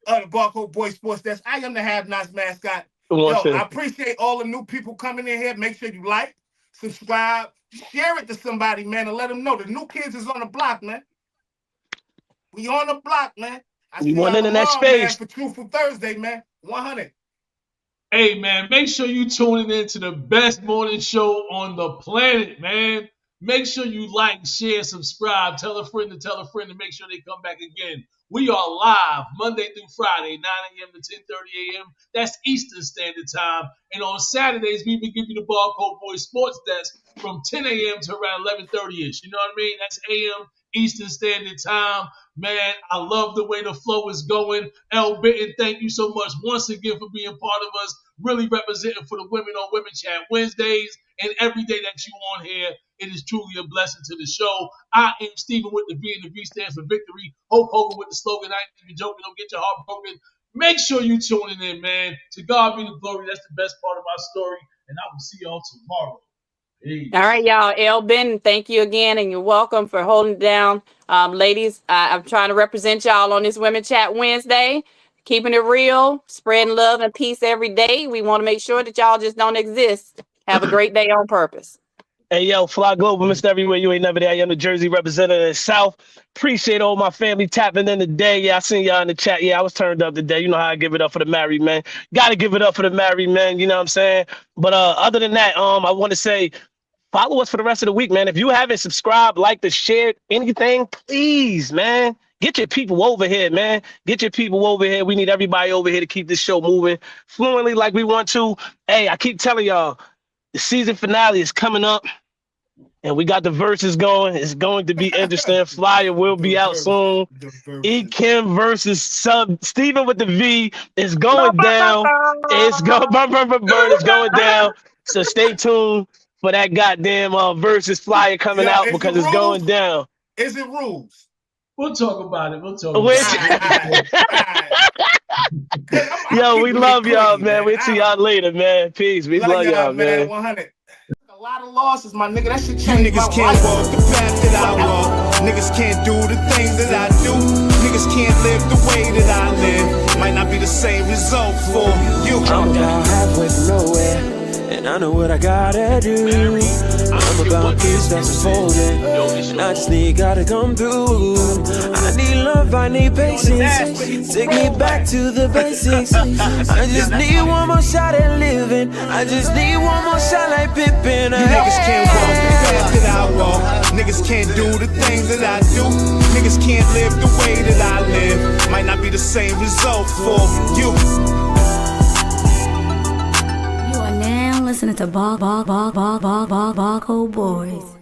of the Barcode Boys Sports Desk. I am the Have-Nots mascot. Yo, I appreciate all the new people coming in here. Make sure you like, subscribe, share it to somebody, man, and let them know the new kids is on the block, man. We on the block, man. We want in that space for Truthful Thursday, man. 100. Hey, man, make sure you tuning in to the best morning show on the planet, man. Make sure you like, share, subscribe, tell a friend to make sure they come back again. We are live Monday through Friday, 9 a.m. to 10:30 a.m. That's Eastern Standard Time. And on Saturdays, we will give you the Barcode Boys Sports Desk from 10 a.m. to around 11:30ish. You know what I mean? That's a.m. Eastern Standard Time. Man, I love the way the flow is going. L. Bitten, thank you so much once again for being part of us, really representing for the women on Women Chat Wednesdays and every day that you on here. It is truly a blessing to the show. I am Steven with the V, and the V stands for victory. Hulk Hogan with the slogan, I ain't even joking, don't get your heart broken. Make sure you tuning in, man. To God be the glory. That's the best part of my story. And I will see y'all tomorrow. Peace. All right, y'all. El Ben, thank you again, and you're welcome for holding it down. Ladies, I'm trying to represent y'all on this Women Chat Wednesday. Keeping it real, spreading love and peace every day. We want to make sure that y'all just don't exist. Have a great day on purpose. Hey, yo, Fly Global, Mr. Everywhere, you ain't never there. I am the Jersey representative in South. Appreciate all my family tapping in today. Yeah, I seen y'all in the chat. Yeah, I was turned up today. You know how I give it up for the married men. Got to give it up for the married men, you know what I'm saying? But other than that, I want to say, follow us for the rest of the week, man. If you haven't subscribed, liked, or shared anything, please, man, get your people over here, man. Get your people over here. We need everybody over here to keep this show moving fluently like we want to. Hey, I keep telling y'all, the season finale is coming up, and we got the verses going. It's going to be interesting. Flyer will be out soon. E. Kim versus Steven with the V is going down. It's going down. So stay tuned for that goddamn versus flyer coming out because it's going down. Is it rules? We'll talk about it. Yo, we love y'all, man. We'll see y'all later, man. Peace. We love y'all, man. 100. A lot of losses, my nigga. That shit changed my Niggas can't life. walk the path that I walk. Niggas can't do the things that I do. Niggas can't live the way that I live. Might not be the same result for you. I'm about halfway from nowhere, and I know what I gotta do. I'm about peace that's unfolding, and I just need God to come through. I need love, I need patience. Take me back to the basics. I just need one more shot at living. I just need one more shot like Pippin. Niggas can't walk the path that I walk. Niggas can't do the things that I do. Niggas can't live the way that I live. Might not be the same result for you. You are now listening to Barcode Boys.